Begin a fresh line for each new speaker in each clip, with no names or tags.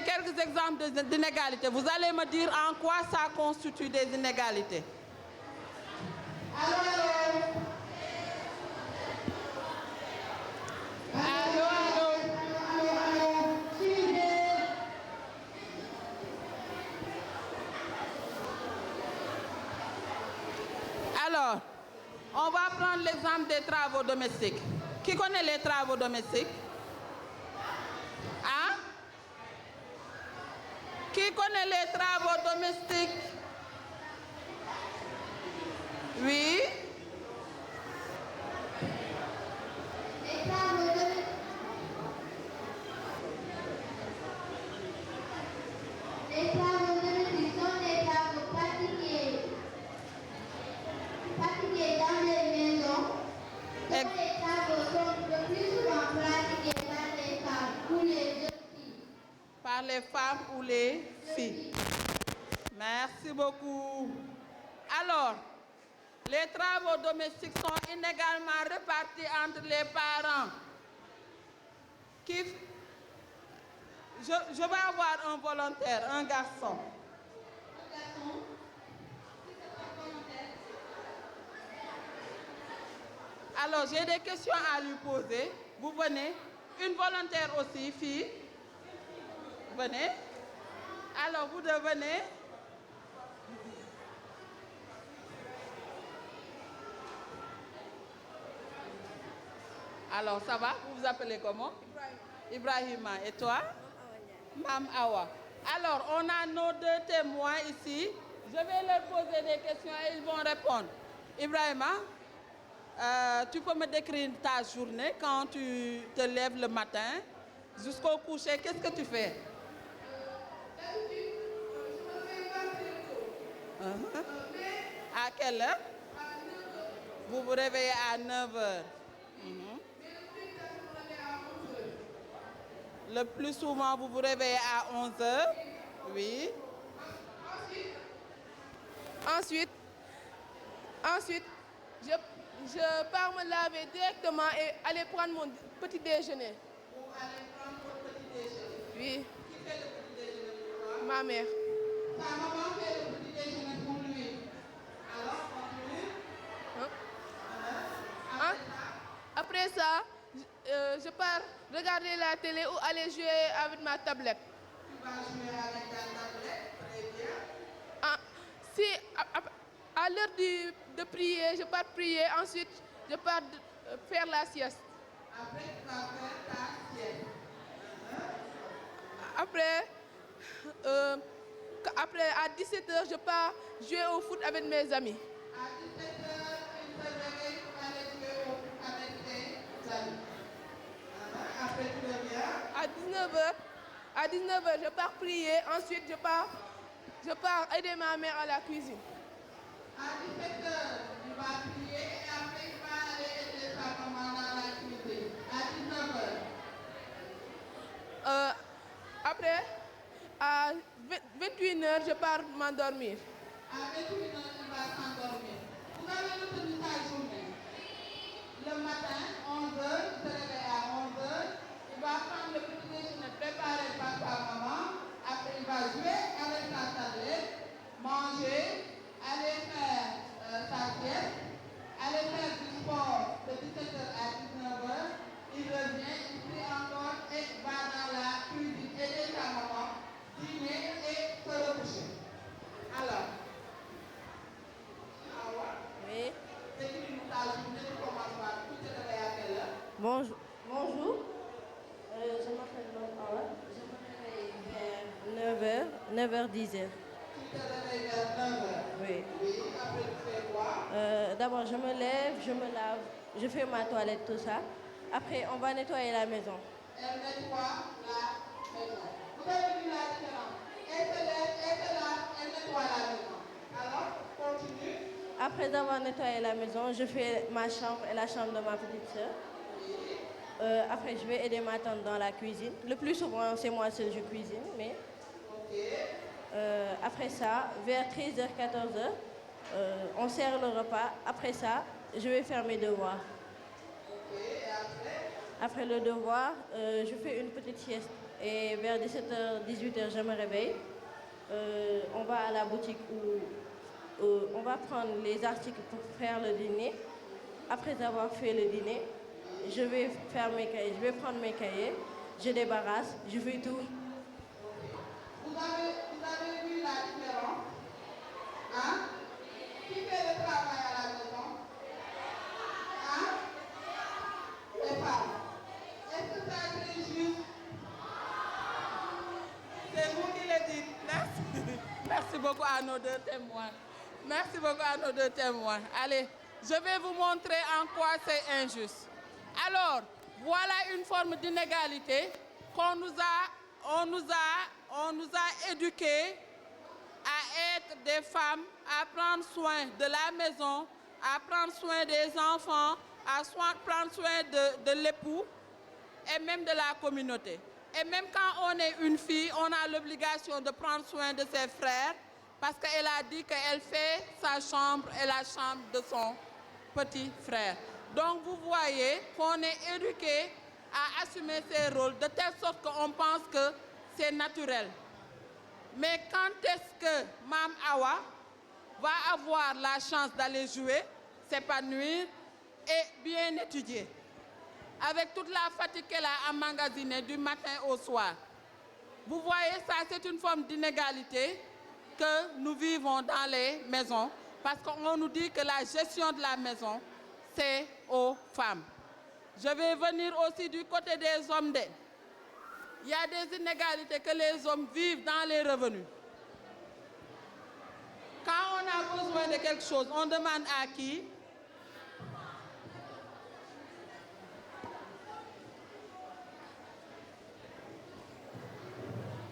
quelques exemples d'inégalités. Vous allez me dire en quoi ça constitue des inégalités. Alors, on va prendre l'exemple des travaux domestiques. Qui connaît les travaux domestiques? Hein? Qui connaît les travaux domestiques? Oui.
Les travaux domestiques sont des travaux pratiqués dans les maisons. Les travaux sont le plus souvent pratiqués par les femmes ou les jeunes filles.
Par les femmes ou les filles. Merci beaucoup. Alors, les travaux domestiques sont inégalement répartis entre les parents. Je vais avoir un volontaire, un garçon. Alors, j'ai des questions à lui poser. Vous venez. Une volontaire aussi, fille. Venez. Alors, vous devenez. Alors, ça va? Vous vous appelez comment? Ibrahima. Et toi? Mam Awa. Alors, on a nos deux témoins ici. Je vais leur poser des questions et ils vont répondre. Ibrahima, tu peux me décrire ta journée quand tu te lèves le matin jusqu'au coucher. Qu'est-ce que tu fais? À quelle heure? Vous vous réveillez à 9h. Le plus souvent, vous vous réveillez à 11h. Oui.
Ensuite, je pars me laver directement et aller prendre mon petit déjeuner.
Vous allez prendre votre petit déjeuner?
Oui.
Qui fait le petit déjeuner pour toi?
Ma mère.
Ta maman fait le petit déjeuner pour lui. Alors, continue.
Après ça, je pars regarder la télé ou aller jouer avec ma tablette.
Tu vas jouer avec ta tablette, très bien.
Si à l'heure de prier, je pars prier, ensuite je pars faire la sieste.
Après, tu vas faire ta sieste.
Après, à 17h, je pars jouer au foot avec mes amis.
À 17h, tu te réveilles pour aller jouer au foot avec tes amis. Après, tu reviens.
À 19h, je pars prier. Ensuite, je pars aider ma mère à la cuisine.
À 17h, tu vas prier et après, tu vas aller aider ta maman dans la cuisine. À 19h.
Après, à 21h, je pars m'endormir.
À 21h, tu vas s'endormir. Vous avez retenu ta journée. Le matin, 11h, tu te réveilles à 11h. Tu vas prendre le petit déjeuner préparé par ta maman. Après, il va jouer avec ta tablette, manger, aller faire sa sieste, aller faire du sport de 17h à 19h. Il revient, il prie encore et va dans la cuisine aider ta maman, dîner et se recoucher. Alors,
oui.
décris-nous ta journée, tu commences par tout te réveilles à quelle heure?
Bonjour. Je m'appelle Awa. Je me réveille vers 9h, 10h.
Tu te réveilles vers 9h?
Oui.
Oui, après tu fais quoi?
D'abord, je me lève, je me lave, je fais ma toilette, tout ça. Après, on va nettoyer la maison.
Elle nettoie la maison. Vous avez vu la différence? Elle se lève, elle se lave, elle nettoie la maison. Alors, continue.
Après avoir nettoyé la maison, je fais ma chambre et la chambre de ma petite soeur. Après, je vais aider ma tante dans la cuisine. Le plus souvent, c'est moi seule je cuisine, mais... après ça, vers 13h, 14h, on sert le repas. Après ça, je vais faire mes devoirs.
Et après?
Après le devoir, je fais une petite sieste Et vers 17h, 18h, je me réveille. On va à la boutique où on va prendre les articles pour faire le dîner. Après avoir fait le dîner, je vais faire mes cahiers, je vais prendre mes cahiers, je débarrasse, je fais tout.
Vous avez vu la différence? Hein? Qui fait le travail à la maison? Hein? Les femmes. Est-ce que ça c'est juste? C'est vous qui le dites. Merci. Merci beaucoup à nos deux témoins. Merci beaucoup à nos deux témoins. Allez, je vais vous montrer en quoi c'est injuste. Alors, voilà une forme d'inégalité qu'on nous a éduqués à être des femmes, à prendre soin de la maison, à prendre soin des enfants, à prendre soin de l'époux et même de la communauté. Et même quand on est une fille, on a l'obligation de prendre soin de ses frères parce qu'elle a dit qu'elle fait sa chambre et la chambre de son petit frère. Donc vous voyez qu'on est éduqué à assumer ces rôles de telle sorte qu'on pense que c'est naturel. Mais quand est-ce que Mme Awa va avoir la chance d'aller jouer, s'épanouir et bien étudier? Avec toute la fatigue qu'elle a emmagasinée du matin au soir. Vous voyez, ça c'est une forme d'inégalité que nous vivons dans les maisons parce qu'on nous dit que la gestion de la maison, c'est aux femmes. Je vais venir aussi du côté des hommes. Il y a des inégalités que les hommes vivent dans les revenus. Quand on a besoin de quelque chose, on demande à qui?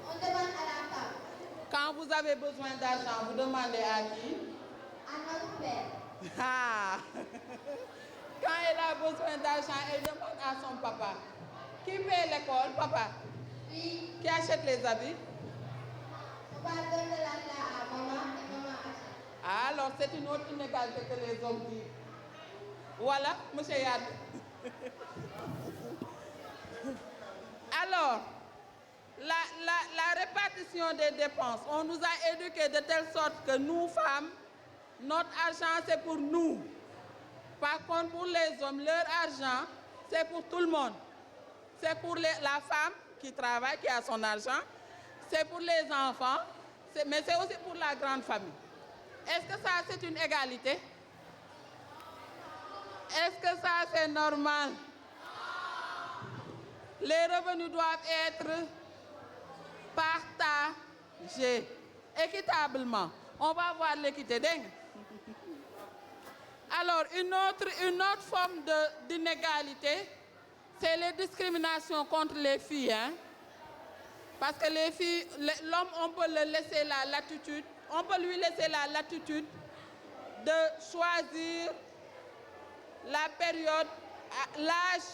On demande à la femme.
Quand vous avez besoin d'argent, vous demandez à qui?
À notre père.
Ah. Quand elle a besoin d'argent, elle demande à son papa. Qui paye l'école? Papa.
Oui.
Qui achète les habits?
Papa donne de l'argent à maman et maman achète.
Alors, c'est une autre inégalité que les hommes vivent. Voilà, monsieur Yad. Alors, la répartition des dépenses, on nous a éduqués de telle sorte que nous, femmes, notre argent, c'est pour nous. Par contre, pour les hommes, leur argent, c'est pour tout le monde. C'est pour la femme qui travaille, qui a son argent. C'est pour les enfants, mais c'est aussi pour la grande famille. Est-ce que ça, c'est une égalité? Est-ce que ça, c'est normal? Les revenus doivent être partagés équitablement. On va voir l'équité. Alors, une autre forme d'inégalité, c'est les discriminations contre les filles. Hein? Parce que les filles, l'homme, on peut lui laisser la latitude de choisir la période, l'âge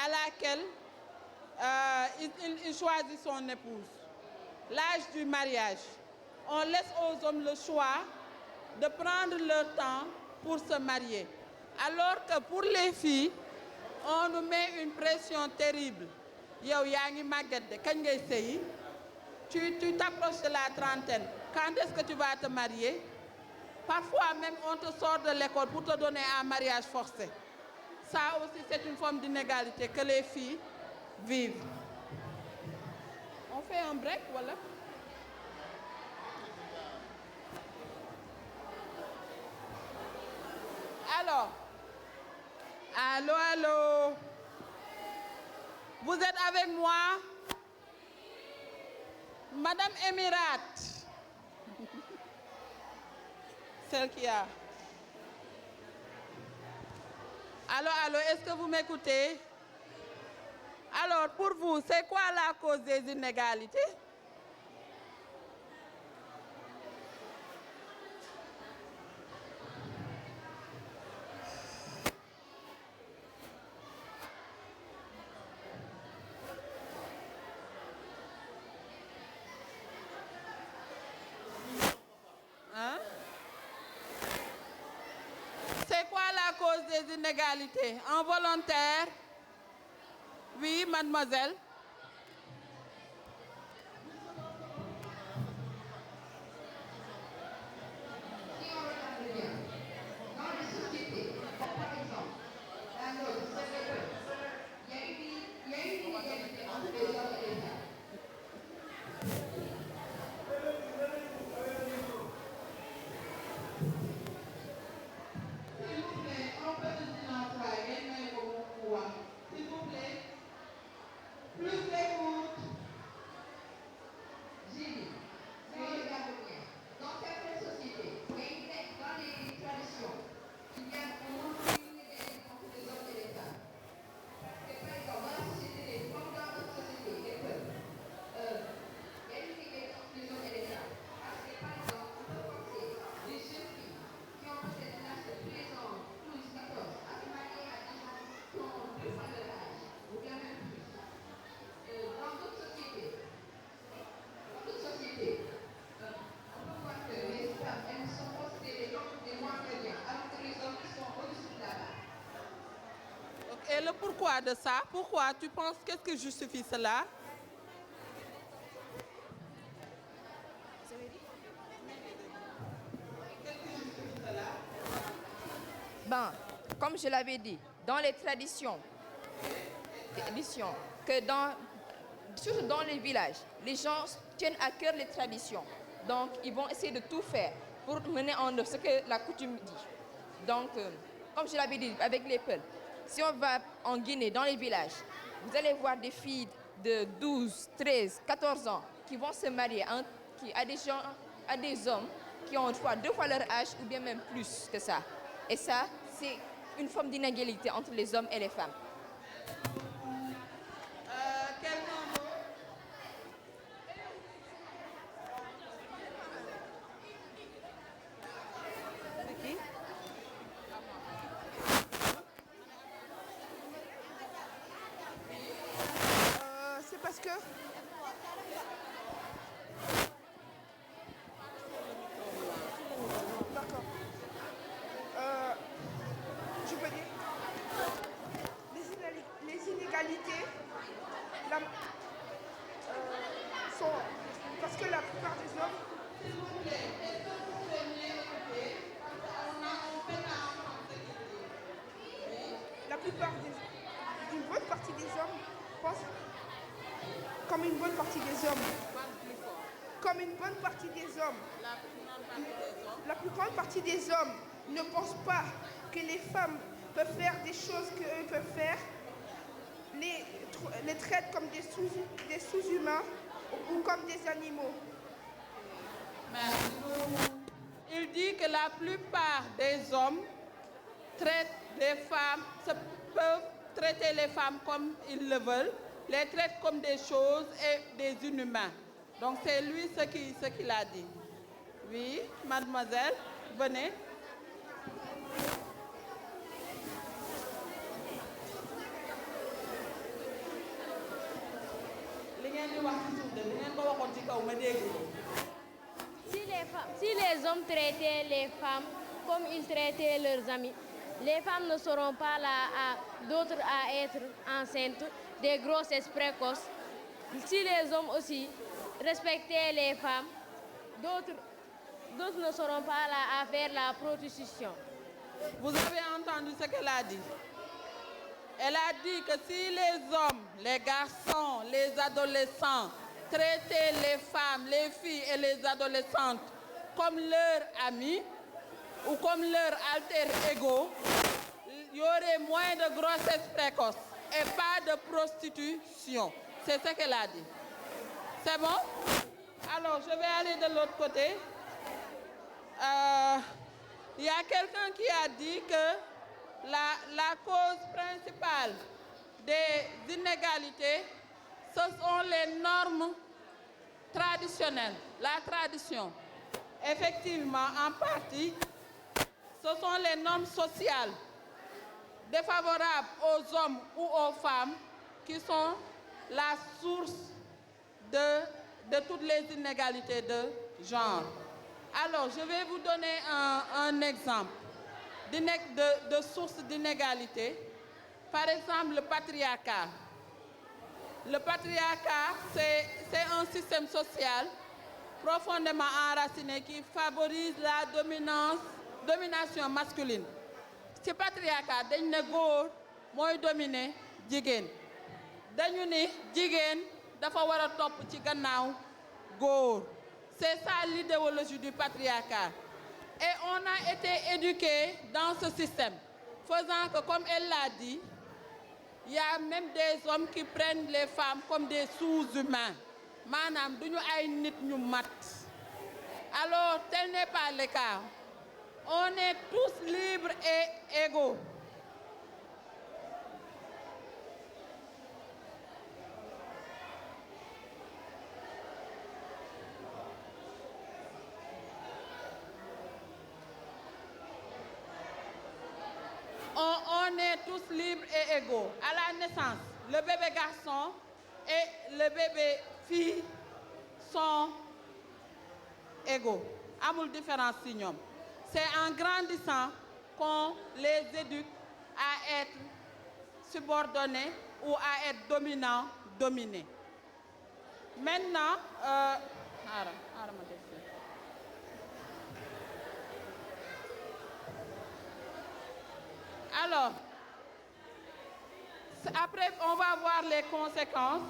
à laquelle il choisit son épouse, l'âge du mariage. On laisse aux hommes le choix de prendre leur temps pour se marier. Alors que pour les filles, on nous met une pression terrible. Yow yaangi maguette de kañ ngay sëyi, tu t'approches de la trentaine. Quand est-ce que tu vas te marier? Parfois même on te sort de l'école pour te donner un mariage forcé. Ça aussi c'est une forme d'inégalité que les filles vivent. On fait un break, voilà. Alors, allô? Vous êtes avec moi? Madame Emirat. Celle qui a. Allô, est-ce que vous m'écoutez? Alors, pour vous, c'est quoi la cause des inégalités? Hein? C'est quoi la cause des inégalités? Involontaire? Oui, mademoiselle. toi de ça? Pourquoi? Tu penses, qu'est-ce qui justifie cela?
Ben, comme je l'avais dit, dans les traditions, surtout dans les villages, les gens tiennent à cœur les traditions. Donc, ils vont essayer de tout faire pour mener en œuvre ce que la coutume dit. Donc, comme je l'avais dit avec les Peuls, si on va en Guinée, dans les villages, vous allez voir des filles de 12, 13, 14 ans qui vont se marier à des hommes qui ont deux fois leur âge ou bien même plus que ça. Et ça, c'est une forme d'inégalité entre les hommes et les femmes.
C'est parce que... D'accord. Je peux dire, les inégalités sont... Parce que la plupart des hommes...
S'il vous plaît, est-ce que vous pouvez m'écouter? On fait
La plupart une bonne partie des hommes pensent comme une bonne partie des hommes. Comme une bonne partie des hommes. La plus grande partie des hommes ne pensent pas que les femmes peuvent faire des choses qu'eux peuvent faire, les traitent comme des sous-humains ou comme des animaux.
Il dit que la plupart des hommes peuvent traiter les femmes comme ils le veulent, les traitent comme des choses et des inhumains. Donc c'est lui ce qu'il a dit. Oui, mademoiselle, venez.
Si les hommes traitaient les femmes comme ils traitaient leurs amis, les femmes ne seront pas là d'autres à être enceintes, des grossesses précoces. Si les hommes aussi respectaient les femmes, d'autres ne seront pas là à faire la prostitution.
Vous avez entendu ce qu'elle a dit? Elle a dit que si les hommes, les garçons, les adolescents traitaient les femmes, les filles et les adolescentes comme leurs amis ou comme leurs alter ego, il y aurait moins de grossesses précoces et pas de prostitution. C'est ce qu'elle a dit. C'est bon? Alors, je vais aller de l'autre côté. Il y a quelqu'un qui a dit que la cause principale des inégalités, ce sont les normes traditionnelles, la tradition. Effectivement, en partie, ce sont les normes sociales défavorables aux hommes ou aux femmes qui sont la source de toutes les inégalités de genre. Alors, je vais vous donner un exemple de source d'inégalité. Par exemple, le patriarcat. Le patriarcat, c'est un système social profondément enraciné qui favorise la domination masculine. Ce patriarcat, dañ ne góor mooy dominer jigéen. Dañu ni jigéen dafa war a topp ci gannaaw góor. C'est ça l'idéologie du patriarcat. Et on a été éduqués dans ce système, faisant que, comme elle l'a dit, il y a même des hommes qui prennent les femmes comme des sous-humains. Manam duñu ay nit ñu mat. Alors, tel n'est pas le cas. On est tous libres et égaux. On est tous libres et égaux. À la naissance, le bébé garçon et le bébé fille sont égaux. Amul différence ci ñoom. C'est en grandissant qu'on les éduque à être subordonné ou à être dominant, dominé. Maintenant, alors, après, on va voir les conséquences.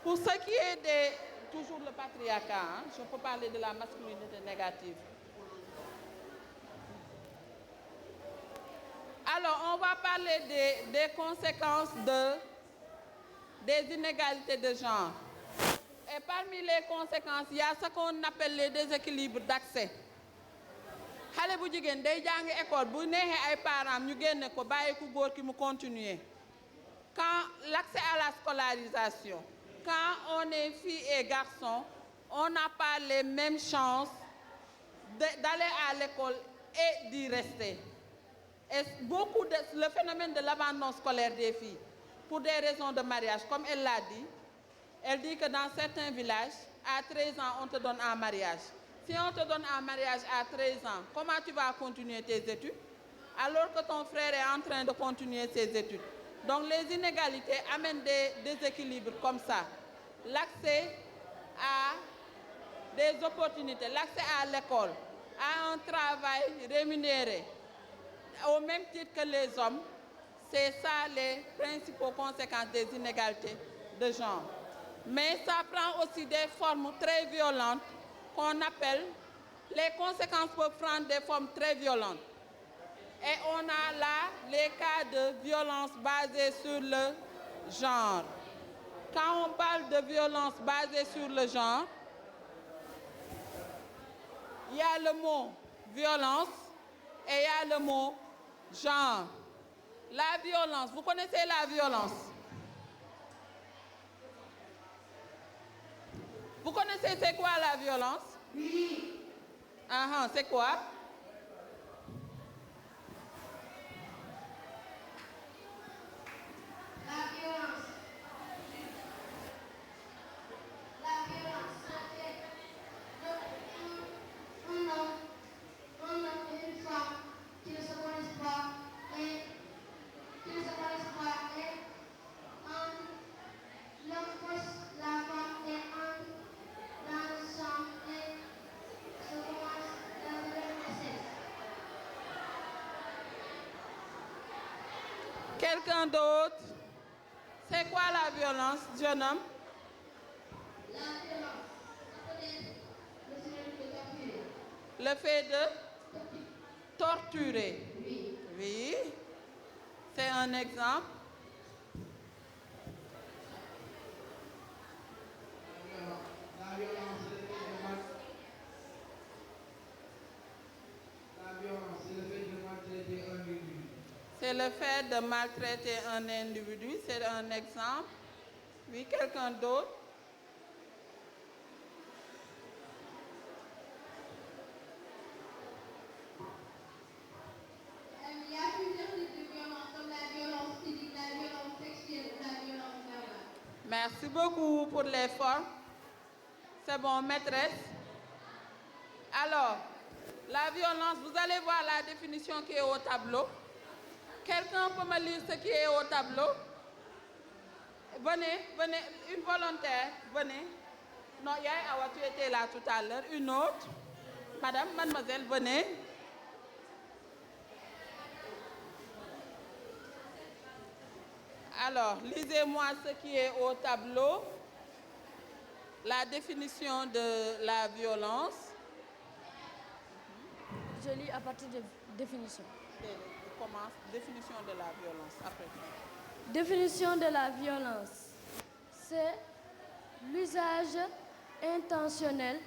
Pour ce qui est toujours le patriarcat, je peux parler de la masculinité négative. Alors, on va parler des conséquences des inégalités de genre. Et parmi les conséquences, il y a ce qu'on appelle les déséquilibres d'accès. Xale bu jigéen day jàng école bu neexee ay parents ñu génne ko bàyyi ku góor ki mu continuer. Quand l'accès à la scolarisation, quand on est fille et garçon, on n'a pas les mêmes chances d'aller à l'école et d'y rester. Et le phénomène de l'abandon scolaire des filles, pour des raisons de mariage, comme elle l'a dit, elle dit que dans certains villages, à 13 ans, on te donne en mariage. Si on te donne en mariage à 13 ans, comment tu vas continuer tes études alors que ton frère est en train de continuer ses études? Donc les inégalités amènent des déséquilibres comme ça. L'accès à des opportunités, l'accès à l'école, à un travail rémunéré, au même titre que les hommes, c'est ça les principales conséquences des inégalités de genre. Mais ça prend aussi des formes très violentes qu'on appelle, les conséquences peuvent prendre des formes très violentes. Et on a là les cas de violence basée sur le genre. Quand on parle de violence basée sur le genre, il y a le mot violence et il y a le mot genre. La violence, vous connaissez la violence? Vous connaissez c'est quoi la violence? Oui. C'est quoi?
La violence, c'est un homme et une femme qui ne se connaissent pas et l'homme pousse la femme et dans le sang et se commence dans le processus.
Quelqu'un d'autre? C'est quoi la violence, jeune homme?
La violence, ça peut être
le fait de torturer.
Oui.
Oui. C'est un exemple.
La violence, c'est le fait de maltraiter un individu.
C'est le fait de maltraiter un individu, c'est un exemple. Oui, quelqu'un d'autre?
Il y a plusieurs types de violences, comme la violence physique, la violence sexuelle, la violence verbale.
Merci beaucoup pour l'effort. C'est bon, maîtresse. Alors, la violence, vous allez voir la définition qui est au tableau. Quelqu'un peut me lire ce qui est au tableau? Venez, une volontaire, venez. Non, Awa, tu étais là tout à l'heure. Une autre. Madame, mademoiselle, venez. Alors, lisez-moi ce qui est au tableau. La définition de la violence.
Je lis à partir de définition.
Commence. Définition de la violence. Après.
Définition de la violence. C'est l'usage intentionnel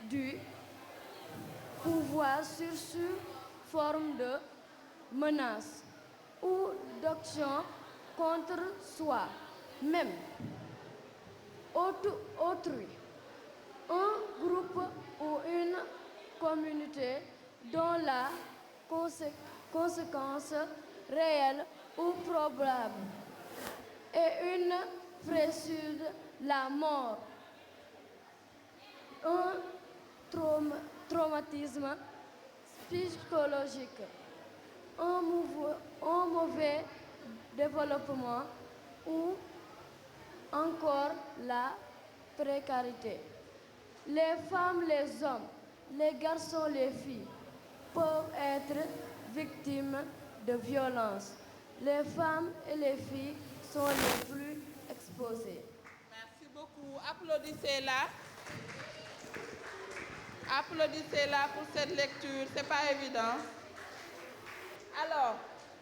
du pouvoir sous forme de menace ou d'action contre soi, même, autrui, un groupe ou une communauté dont la conséquence réelle ou probable est une précède la mort, un traumatisme psychologique un mauvais développement ou encore la précarité. Les femmes, les hommes, les garçons, les filles peuvent être victimes de violences. Les femmes et les filles sont les plus exposées.
Merci beaucoup. Applaudissez-la. Applaudissez-la pour cette lecture. Ce n'est pas évident. Alors,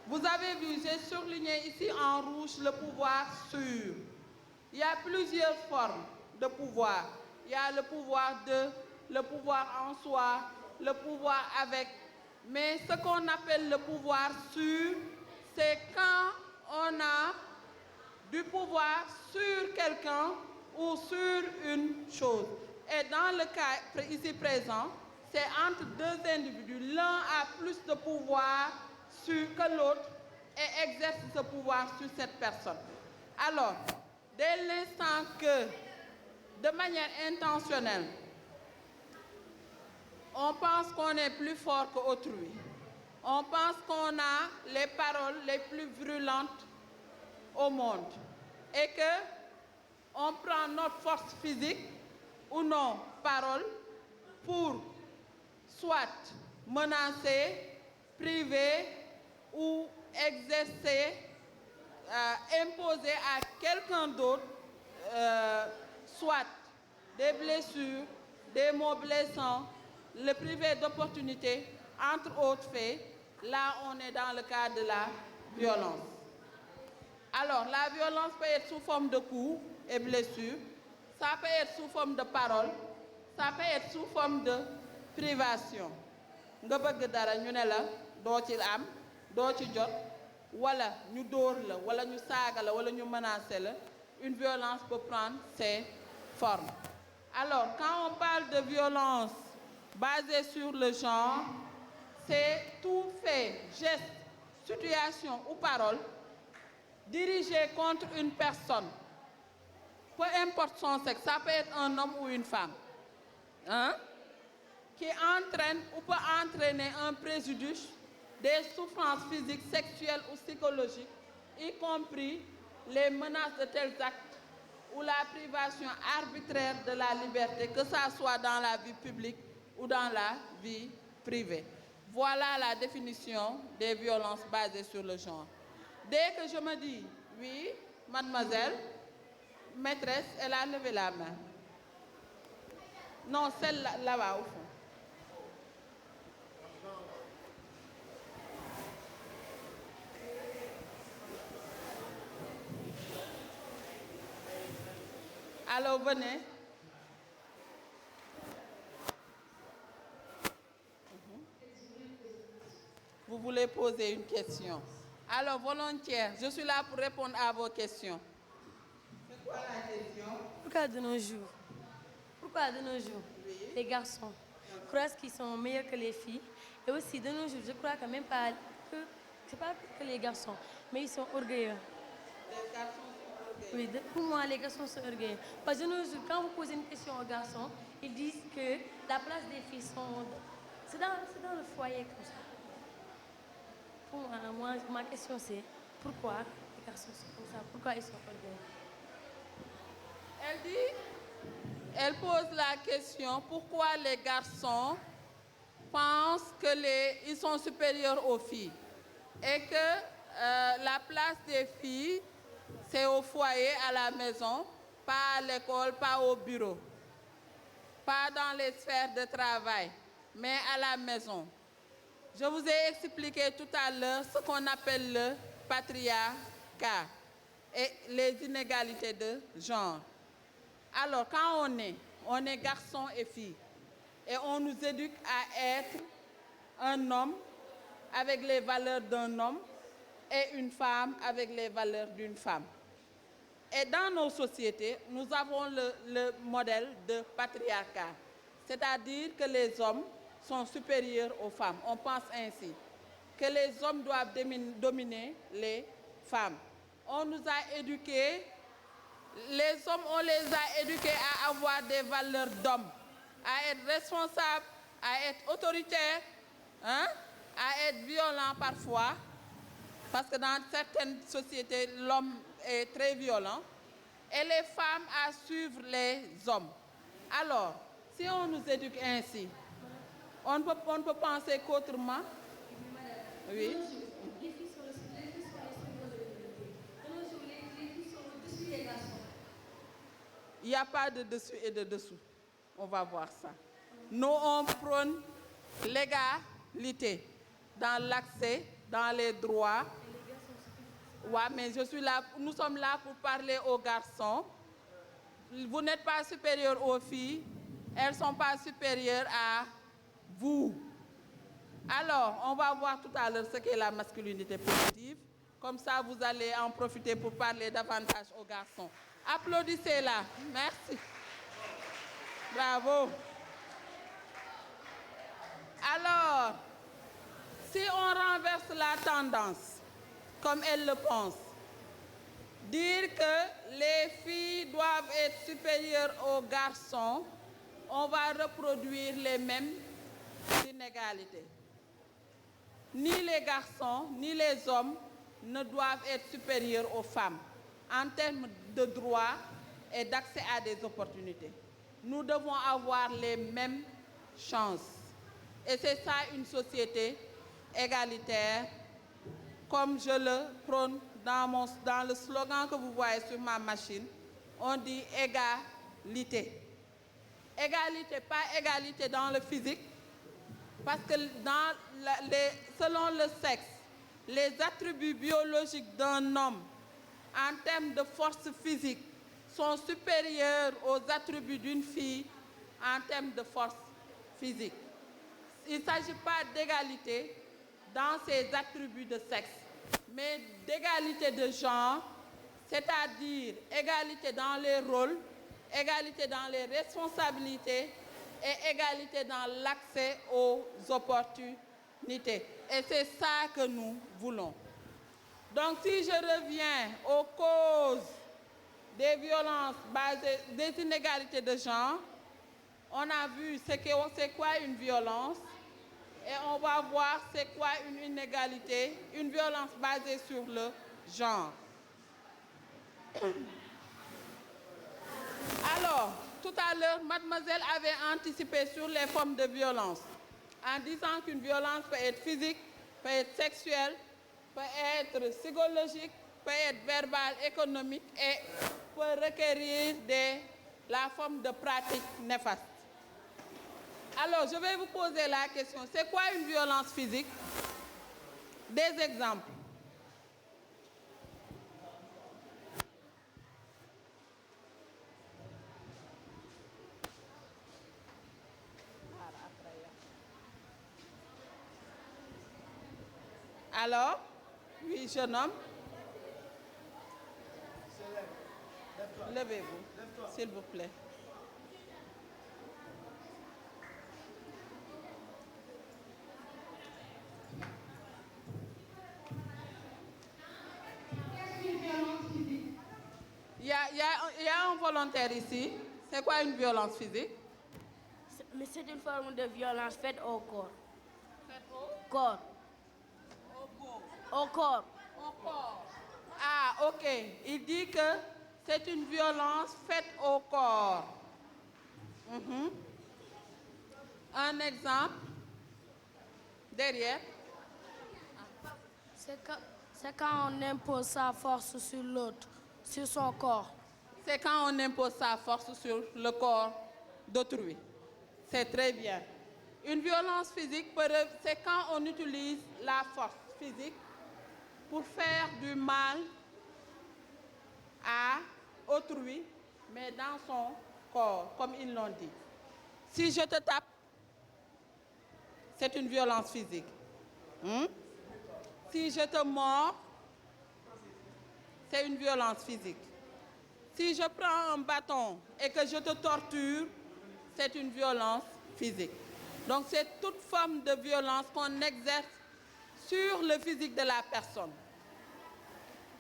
vous avez vu, j'ai surligné ici en rouge le pouvoir sûr. Il y a plusieurs formes de pouvoir. Il y a le pouvoir le pouvoir en soi, le pouvoir avec. Mais ce qu'on appelle le pouvoir sûr, c'est quand on a du pouvoir sur quelqu'un ou sur une chose. Et dans le cas ici présent, c'est entre deux individus. L'un a plus de pouvoir que l'autre et exerce ce pouvoir sur cette personne. Alors, dès l'instant que, de manière intentionnelle, on pense qu'on est plus fort qu'autrui, on pense qu'on a les paroles les plus brûlantes au monde et que on prend notre force physique ou nos paroles pour soit menacer, priver ou exercer, imposer à quelqu'un d'autre soit des blessures, des mots blessants, le priver d'opportunités, entre autres faits. Là, on est dans le cadre de la violence. Alors, la violence peut être sous forme de coups et blessures, ça peut être sous forme de paroles, ça peut être sous forme de privation. Nga bëgg dara ñu ne la doo ci am doo ci jot wala ñu dóor la wala ñu saaga la wala ñu menacer la. Une violence peut prendre ses formes. Alors, quand on parle de violence basée sur le genre, c'est tout fait, geste, situation ou parole dirigé contre une personne, peu importe son sexe, ça peut être un homme ou une femme, hein, qui entraîne ou peut entraîner un préjudice, des souffrances physiques, sexuelles ou psychologiques, y compris les menaces de tels actes ou la privation arbitraire de la liberté, que ça soit dans la vie publique ou dans la vie privée. Voilà la définition des violences basées sur le genre. Dès que je me dis oui, mademoiselle, maîtresse, elle a levé la main. Non, celle là-bas au fond. Alors, venez. Vous voulez poser une question? Alors, volontiers, je suis là pour répondre à vos questions. C'est quoi la question?
Pourquoi de nos jours, les garçons croient qu'ils sont meilleurs que les filles? Et aussi, de nos jours, je crois que même pas que, c'est pas que les garçons, mais ils sont orgueilleux.
Les garçons sont orgueilleux.
Oui, pour moi, les garçons sont orgueilleux. Parce que de nos jours, quand vous posez une question aux garçons, ils disent que la place des filles c'est dans le foyer comme ça. Pour moi, ma question c'est pourquoi les garçons sont comme ça? Pourquoi ils sont orgueilleux?
Elle pose la question pourquoi les garçons pensent qu'ils sont supérieurs aux filles et que la place des filles c'est au foyer, à la maison, pas à l'école, pas au bureau, pas dans les sphères de travail, mais à la maison. Je vous ai expliqué tout à l'heure ce qu'on appelle le patriarcat et les inégalités de genre. Alors, quand on est garçon et fille, et on nous éduque à être un homme avec les valeurs d'un homme et une femme avec les valeurs d'une femme. Et dans nos sociétés, nous avons le modèle de patriarcat, c'est-à-dire que les hommes sont supérieurs aux femmes. On pense ainsi, que les hommes doivent dominer les femmes. On nous a éduqués, les hommes, on les a éduqués à avoir des valeurs d'hommes, à être responsables, à être autoritaires, hein, à être violent parfois, parce que dans certaines sociétés, l'homme est très violent, et les femmes à suivre les hommes. Alors, si on nous éduque ainsi, on ne peut penser qu'autrement. Oui. Il n'y a pas de dessus et de dessous. On va voir ça. Nous, on prône l'égalité dans l'accès, dans les droits. Ouais, mais nous sommes là pour parler aux garçons. Vous n'êtes pas supérieurs aux filles. Elles ne sont pas supérieures à vous. Alors, on va voir tout à l'heure ce qu'est la masculinité positive. Comme ça, vous allez en profiter pour parler davantage aux garçons. Applaudissez-la. Merci. Bravo. Alors, si on renverse la tendance, comme elle le pense, dire que les filles doivent être supérieures aux garçons, on va reproduire les mêmes inégalités. Ni les garçons, ni les hommes ne doivent être supérieurs aux femmes en termes de droits et d'accès à des opportunités. Nous devons avoir les mêmes chances. Et c'est ça une société égalitaire, comme je le prône dans le slogan que vous voyez sur ma machine. On dit égalité. Égalité, pas égalité dans le physique, parce que selon le sexe, les attributs biologiques d'un homme en termes de force physique sont supérieurs aux attributs d'une fille en termes de force physique. Il ne s'agit pas d'égalité dans ses attributs de sexe, mais d'égalité de genre, c'est-à-dire égalité dans les rôles, égalité dans les responsabilités et égalité dans l'accès aux opportunités. Et c'est ça que nous voulons. Donc, si je reviens aux causes des violences basées, des inégalités de genre, on a vu c'est quoi une violence et on va voir c'est quoi une inégalité, une violence basée sur le genre. Alors, tout à l'heure, mademoiselle avait anticipé sur les formes de violence en disant qu'une violence peut être physique, peut être sexuelle, peut être psychologique, peut être verbale, économique et peut requérir la forme de pratique néfaste. Alors, je vais vous poser la question, c'est quoi une violence physique? Des exemples. Alors, oui, jeune homme. Levez-vous, s'il vous plaît. Il y a un volontaire ici. C'est quoi une violence physique?
Mais c'est une forme de violence faite au corps.
Faite au
corps. Au corps.
Au corps. Ah, ok. Il dit que c'est une violence faite au corps. Un exemple. Derrière.
C'est quand on impose sa force sur l'autre, sur son corps.
C'est quand on impose sa force sur le corps d'autrui. C'est très bien. Une violence physique, c'est quand on utilise la force physique pour faire du mal à autrui, mais dans son corps, comme ils l'ont dit. Si je te tape, c'est une violence physique. Si je te mords, c'est une violence physique. Si je prends un bâton et que je te torture, c'est une violence physique. Donc c'est toute forme de violence qu'on exerce sur le physique de la personne.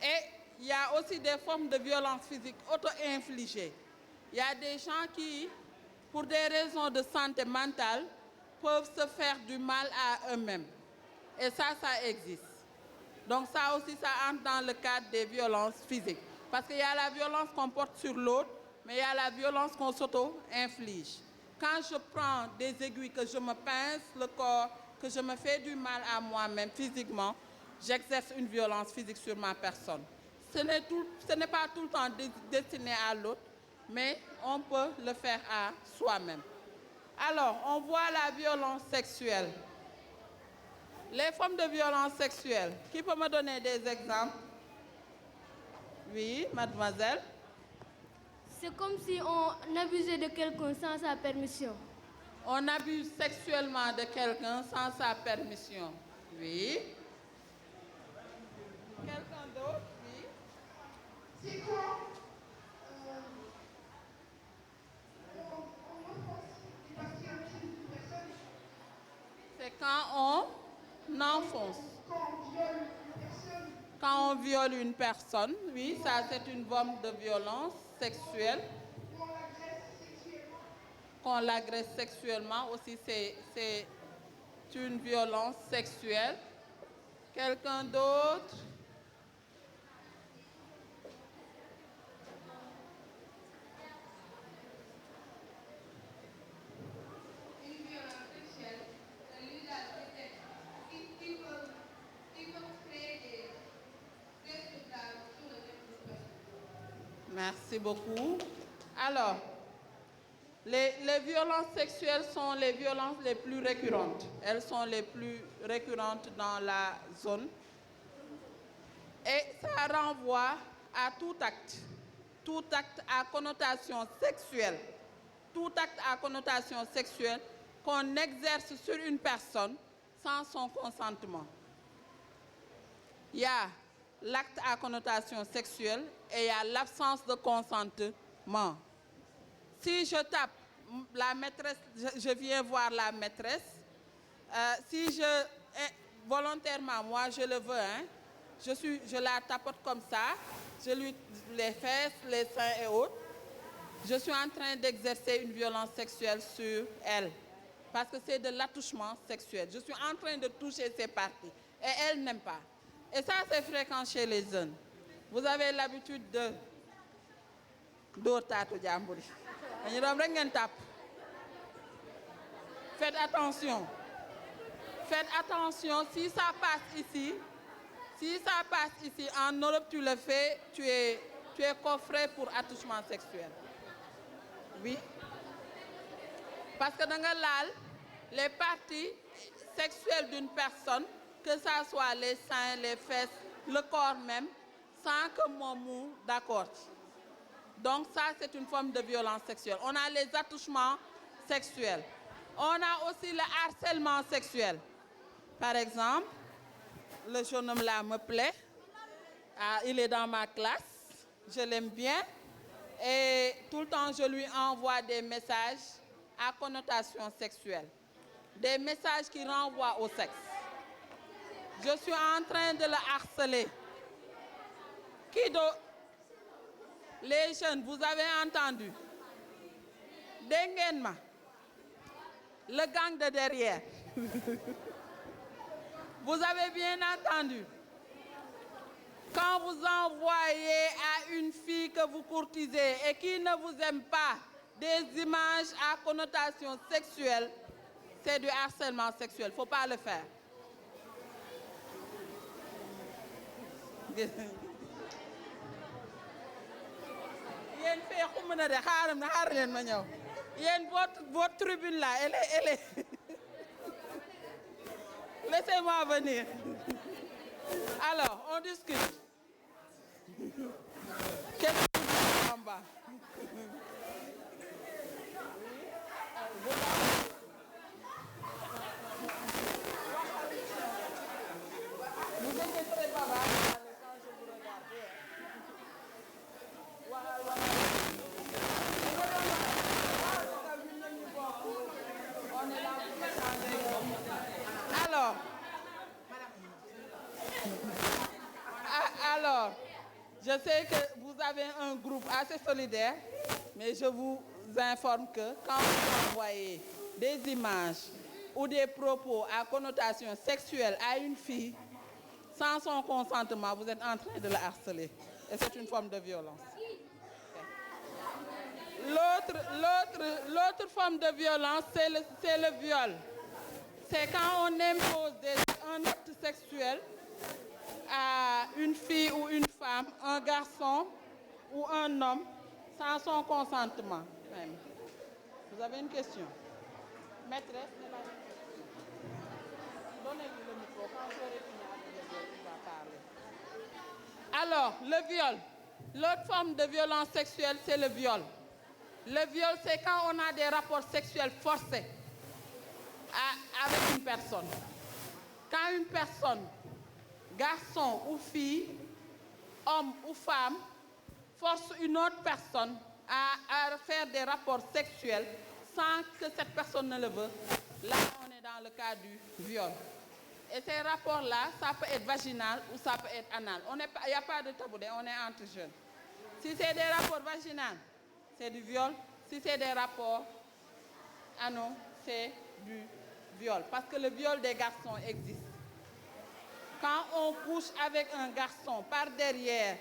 Et il y a aussi des formes de violence physique auto-infligées. Il y a des gens qui, pour des raisons de santé mentale, peuvent se faire du mal à eux-mêmes. Et ça existe. Donc ça aussi, ça entre dans le cadre des violences physiques. Parce qu'il y a la violence qu'on porte sur l'autre, mais il y a la violence qu'on s'auto-inflige. Quand je prends des aiguilles, que je me pince le corps, que je me fais du mal à moi-même physiquement, j'exerce une violence physique sur ma personne. Ce n'est pas tout le temps destiné à l'autre, mais on peut le faire à soi-même. Alors, on voit la violence sexuelle. Les formes de violence sexuelle. Qui peut me donner des exemples? Oui, mademoiselle.
C'est comme si on abusait de quelqu'un sans sa permission.
On abuse sexuellement de quelqu'un sans sa permission. Oui. Quelqu'un d'autre? Oui.
C'est quand
C'est quand on enfonce. Quand on viole une personne, oui, ça c'est une forme de violence sexuelle. Qu'on l'agresse sexuellement aussi, c'est une violence sexuelle. Quelqu'un d'autre?
Une violence sexuelle, c'est l'usage de textes qui peut créer des résultats sur le développement.
Merci beaucoup. Alors, les violences sexuelles sont les violences les plus récurrentes. Elles sont les plus récurrentes dans la zone. Et ça renvoie à tout acte à connotation sexuelle, tout acte à connotation sexuelle qu'on exerce sur une personne sans son consentement. Il y a l'acte à connotation sexuelle et il y a l'absence de consentement. Si je tape la maîtresse, je viens voir la maîtresse. Si volontairement, moi je le veux, hein, je la tapote comme ça, je lui les fesses, les seins et autres. Je suis en train d'exercer une violence sexuelle sur elle. Parce que c'est de l'attouchement sexuel. Je suis en train de toucher ses parties. Et elle n'aime pas. Et ça, c'est fréquent chez les jeunes. Vous avez l'habitude de... Faites attention. Faites attention, si ça passe ici, en Europe tu le fais, tu es coffré pour attouchement sexuel. Oui. Parce que dans les parties sexuelles d'une personne, que ce soit les seins, les fesses, le corps même, sans que mon mot d'accord. Donc ça, c'est une forme de violence sexuelle. On a les attouchements sexuels. On a aussi le harcèlement sexuel. Par exemple, le jeune homme là me plaît. Il est dans ma classe. Je l'aime bien. Et tout le temps, je lui envoie des messages à connotation sexuelle. Des messages qui renvoient au sexe. Je suis en train de le harceler. Les jeunes, vous avez entendu. Dengenma. Le gang de derrière. Vous avez bien entendu. Quand vous envoyez à une fille que vous courtisez et qui ne vous aime pas des images à connotation sexuelle, c'est du harcèlement sexuel. Il ne faut pas le faire. Votre tribune là, elle est... Laissez-moi venir. Alors, on discute. Qu'est-ce que vous dites en bas? Vous êtes très bavard quand je vous regarde. On est là pour changer. Alors, je sais que vous avez un groupe assez solidaire, mais je vous informe que quand vous envoyez des images ou des propos à connotation sexuelle à une fille sans son consentement, vous êtes en train de la harceler. Et c'est une forme de violence. L'autre forme de violence, c'est le viol. C'est quand on impose un acte sexuel à une fille ou une femme, un garçon ou un homme, sans son consentement. Même. Vous avez une question? Maîtresse, donnez-lui le micro. Quand j'aurai fini avec le viol, il va parler. Alors, le viol. L'autre forme de violence sexuelle, c'est le viol. Le viol, c'est quand on a des rapports sexuels forcés avec une personne. Quand une personne, garçon ou fille, homme ou femme, force une autre personne à faire des rapports sexuels sans que cette personne ne le veuille, là on est dans le cas du viol. Et ces rapports-là, ça peut être vaginal ou ça peut être anal. Il n'y a pas de tabou, on est entre jeunes. Si c'est des rapports vaginaux, c'est du viol. Si c'est des rapports anaux, c'est du viol. Parce que le viol des garçons existe. Quand on couche avec un garçon par derrière,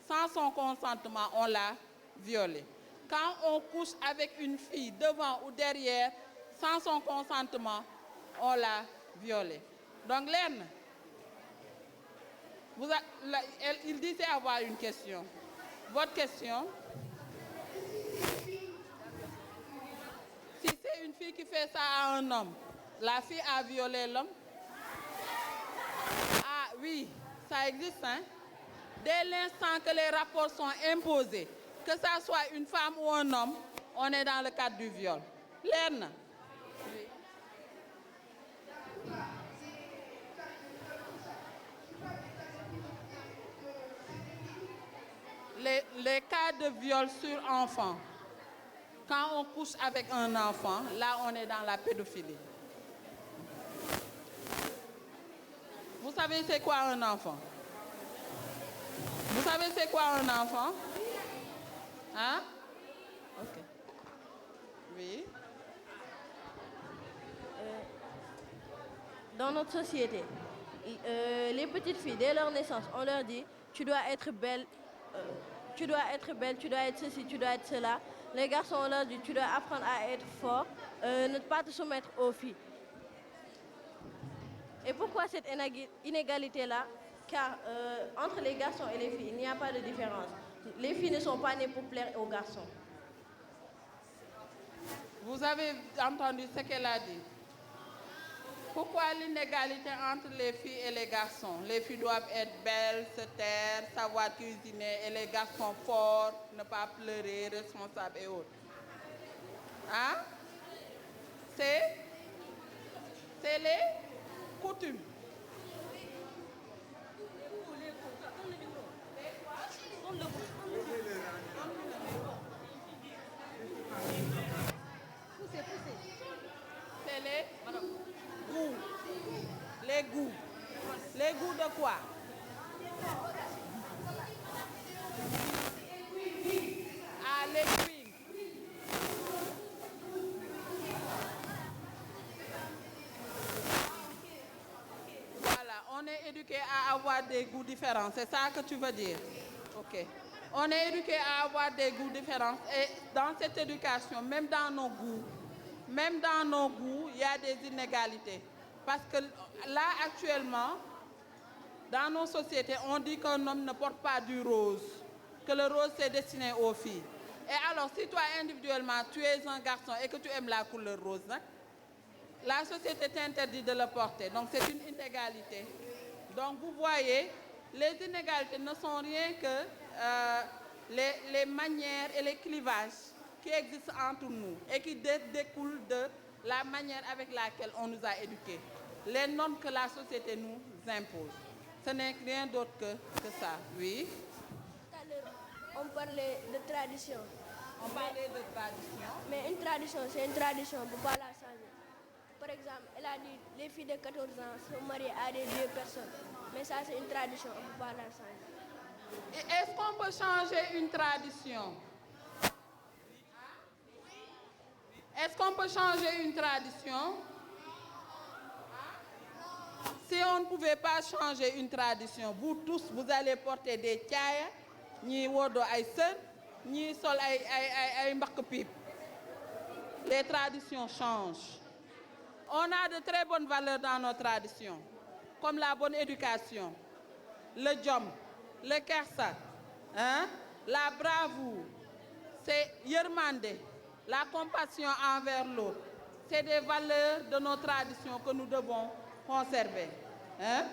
sans son consentement, on l'a violé. Quand on couche avec une fille devant ou derrière, sans son consentement, on l'a violé. Donc, Lerne, il disait avoir une question. Votre question? Si c'est une fille qui fait ça à un homme, la fille a violé l'homme? Ah oui, ça existe, hein? Dès l'instant que les rapports sont imposés, que ça soit une femme ou un homme, on est dans le cadre du viol. Lerne? Oui. Les cas de viol sur enfant, quand on couche avec un enfant, là on est dans la pédophilie. Vous savez c'est quoi un enfant? Vous savez c'est quoi un enfant? Hein? Ok. Oui.
Dans notre société, les petites filles, dès leur naissance, on leur dit tu dois être belle, tu dois être belle, tu dois être ceci, tu dois être cela. Les garçons, on leur dit tu dois apprendre à être fort, ne pas te soumettre aux filles. Et pourquoi cette inégalité-là? Car entre les garçons et les filles, il n'y a pas de différence. Les filles ne sont pas nées pour plaire aux garçons.
Vous avez entendu ce qu'elle a dit. Pourquoi l'inégalité entre les filles et les garçons? Les filles doivent être belles, se taire, savoir cuisiner, et les garçons forts, ne pas pleurer, responsables et autres. Hein? C'est les coutumes. C'est les goûts. Les goûts. Les goûts de quoi? Ah, les queens. Voilà, on est éduqué à avoir des goûts différents. C'est ça que tu veux dire? Ok. On est éduqué à avoir des goûts différents. Et dans cette éducation, même dans nos goûts, il y a des inégalités. Parce que là, actuellement, dans nos sociétés, on dit qu'un homme ne porte pas du rose, que le rose, c'est destiné aux filles. Et alors, si toi, individuellement, tu es un garçon et que tu aimes la couleur rose, hein, la société t'interdit de le porter. Donc, c'est une inégalité. Donc, vous voyez, les inégalités ne sont rien que les manières et les clivages qui existent entre nous et qui découlent de la manière avec laquelle on nous a éduqués. Les normes que la société nous impose. Ce n'est rien d'autre que ça. Oui?
Tout à l'heure, on parlait de tradition.
On parlait de tradition.
Mais une tradition, c'est une tradition, on ne peut pas la changer. Par exemple, elle a dit les filles de 14 ans sont mariées à des vieilles personnes. Mais ça, c'est une tradition, on ne peut pas la changer.
Est-ce qu'on peut changer une tradition? Est-ce qu'on peut changer une tradition? Si on ne pouvait pas changer une tradition, vous tous, vous allez porter des tiares, ni wodo ay sœur, ni sol ay mbak pipe. Les traditions changent. On a de très bonnes valeurs dans nos traditions, comme la bonne éducation, le djom, le kersa, hein, la bravoure, c'est yermande, la compassion envers l'autre. C'est des valeurs de nos traditions que nous devons conserver. Hein?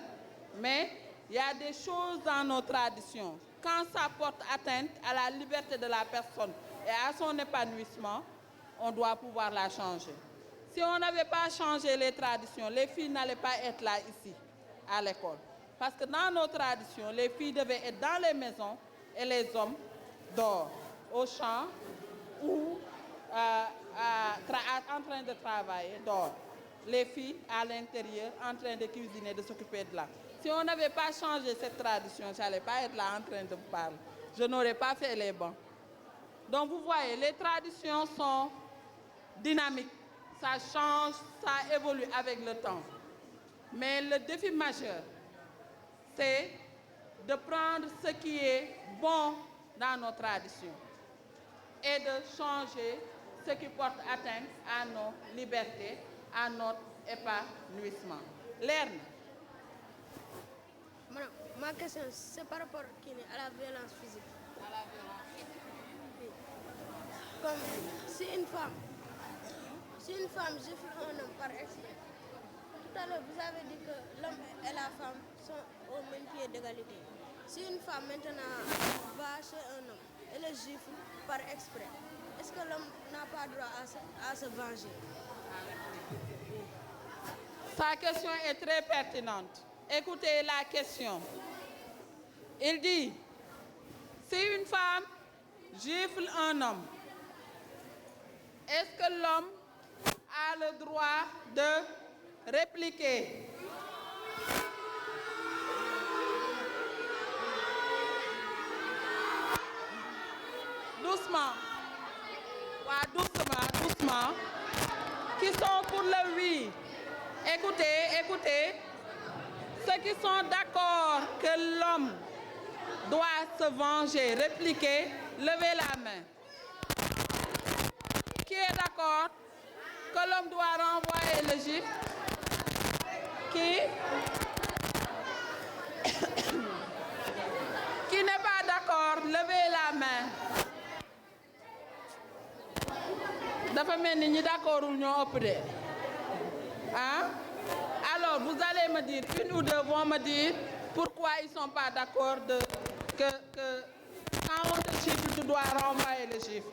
Mais il y a des choses dans nos traditions. Quand ça porte atteinte à la liberté de la personne et à son épanouissement, on doit pouvoir la changer. Si on n'avait pas changé les traditions, les filles n'allaient pas être là ici, à l'école. Parce que dans nos traditions, les filles devaient être dans les maisons et les hommes dehors, au champ ou en train de travailler dehors. Les filles à l'intérieur en train de cuisiner, de s'occuper de là. Si on n'avait pas changé cette tradition, je n'allais pas être là en train de vous parler. Je n'aurais pas fait les bancs. Donc vous voyez, les traditions sont dynamiques. Ça change, ça évolue avec le temps. Mais le défi majeur, c'est de prendre ce qui est bon dans nos traditions et de changer ce qui porte atteinte à nos libertés, à notre épanouissement. L'ERN.
Ma question, c'est par rapport à la violence physique.
À la violence physique.
Oui. Comme si une femme gifle un homme par exprès. Tout à l'heure, vous avez dit que l'homme et la femme sont au même pied d'égalité. Si une femme maintenant va chez un homme et le gifle par exprès, est-ce que l'homme n'a pas droit à se venger?
Sa question est très pertinente. Écoutez la question. Il dit, si une femme gifle un homme, est-ce que l'homme a le droit de répliquer? Doucement. Ouais, doucement, doucement. Qui sont pour le oui? Écoutez. Ceux qui sont d'accord que l'homme doit se venger, répliquer, levez la main. Qui est d'accord que l'homme doit renvoyer le gifle? Qui? Qui n'est pas d'accord, levez la main. Dafa mel ni ñi d'accordul ñoo ëpp de. Hein? Alors, vous allez me dire, une ou deux vont me dire pourquoi ils ne sont pas d'accord que quand on te gifle, tu dois renvoyer le gifle.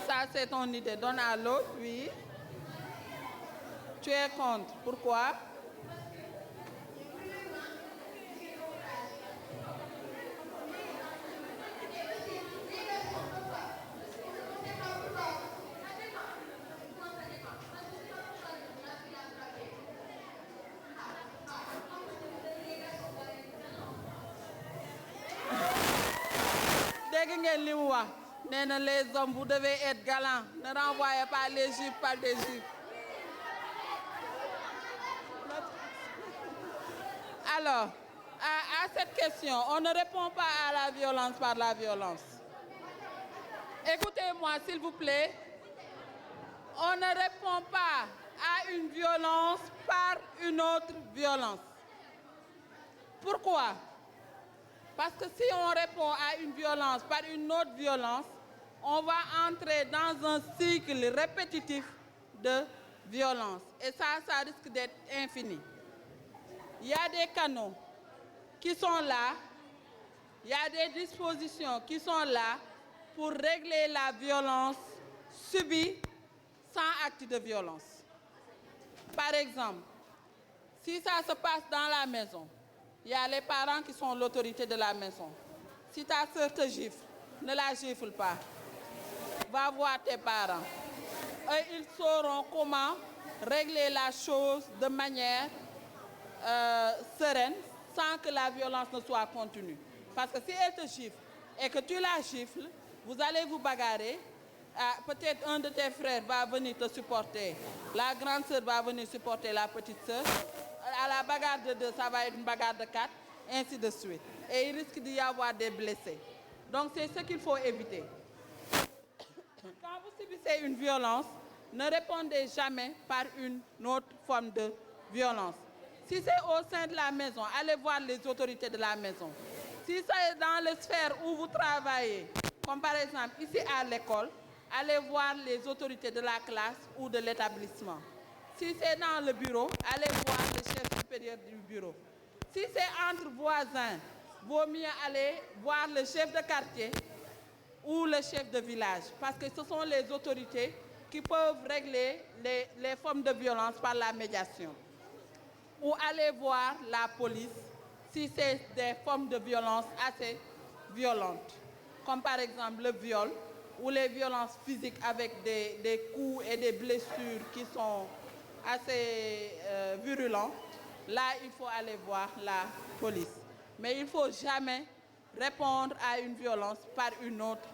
Ça, c'est ton idée. Donne à l'autre, oui. Tu es contre. Pourquoi? Dégg ngeen li mu wax. Nee na les hommes, vous devez être galants. Ne renvoyez pas les juifs par des juifs. Alors, à cette question, on ne répond pas à la violence par la violence. Écoutez-moi, s'il vous plaît. On ne répond pas à une violence par une autre violence. Pourquoi? Parce que si on répond à une violence par une autre violence, on va entrer dans un cycle répétitif de violence. Et ça risque d'être infini. Il y a des canaux qui sont là, il y a des dispositions qui sont là pour régler la violence subie sans acte de violence. Par exemple, si ça se passe dans la maison, il y a les parents qui sont l'autorité de la maison. Si ta sœur te gifle, ne la gifle pas. Va voir tes parents. Et ils sauront comment régler la chose de manière sereine, sans que la violence ne soit continue. Parce que si elle te gifle et que tu la gifles, vous allez vous bagarrer. Peut-être un de tes frères va venir te supporter. La grande sœur va venir supporter la petite sœur. À la bagarre de 2, ça va être une bagarre de 4, ainsi de suite. Et il risque d'y avoir des blessés. Donc c'est ce qu'il faut éviter. Quand vous subissez une violence, ne répondez jamais par une autre forme de violence. Si c'est au sein de la maison, allez voir les autorités de la maison. Si c'est dans les sphères où vous travaillez, comme par exemple ici à l'école, allez voir les autorités de la classe ou de l'établissement. Si c'est dans le bureau, allez voir le chef supérieur du bureau. Si c'est entre voisins, vaut mieux aller voir le chef de quartier ou le chef de village, parce que ce sont les autorités qui peuvent régler les formes de violence par la médiation. Ou aller voir la police si c'est des formes de violence assez violentes, comme par exemple le viol ou les violences physiques avec des coups et des blessures qui sont assez virulentes. Là, il faut aller voir la police. Mais il ne faut jamais répondre à une violence par une autre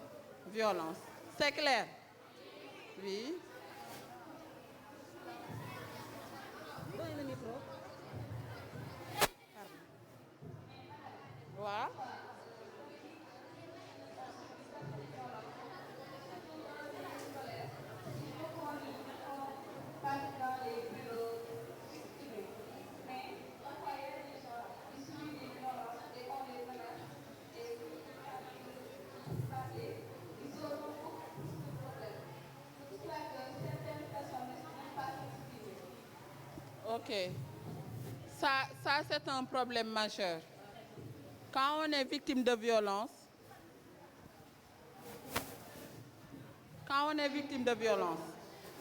violence. C'est clair? Oui. Donnez le micro. Voilà. Ok. Ça c'est un problème majeur. Quand on est victime de violence,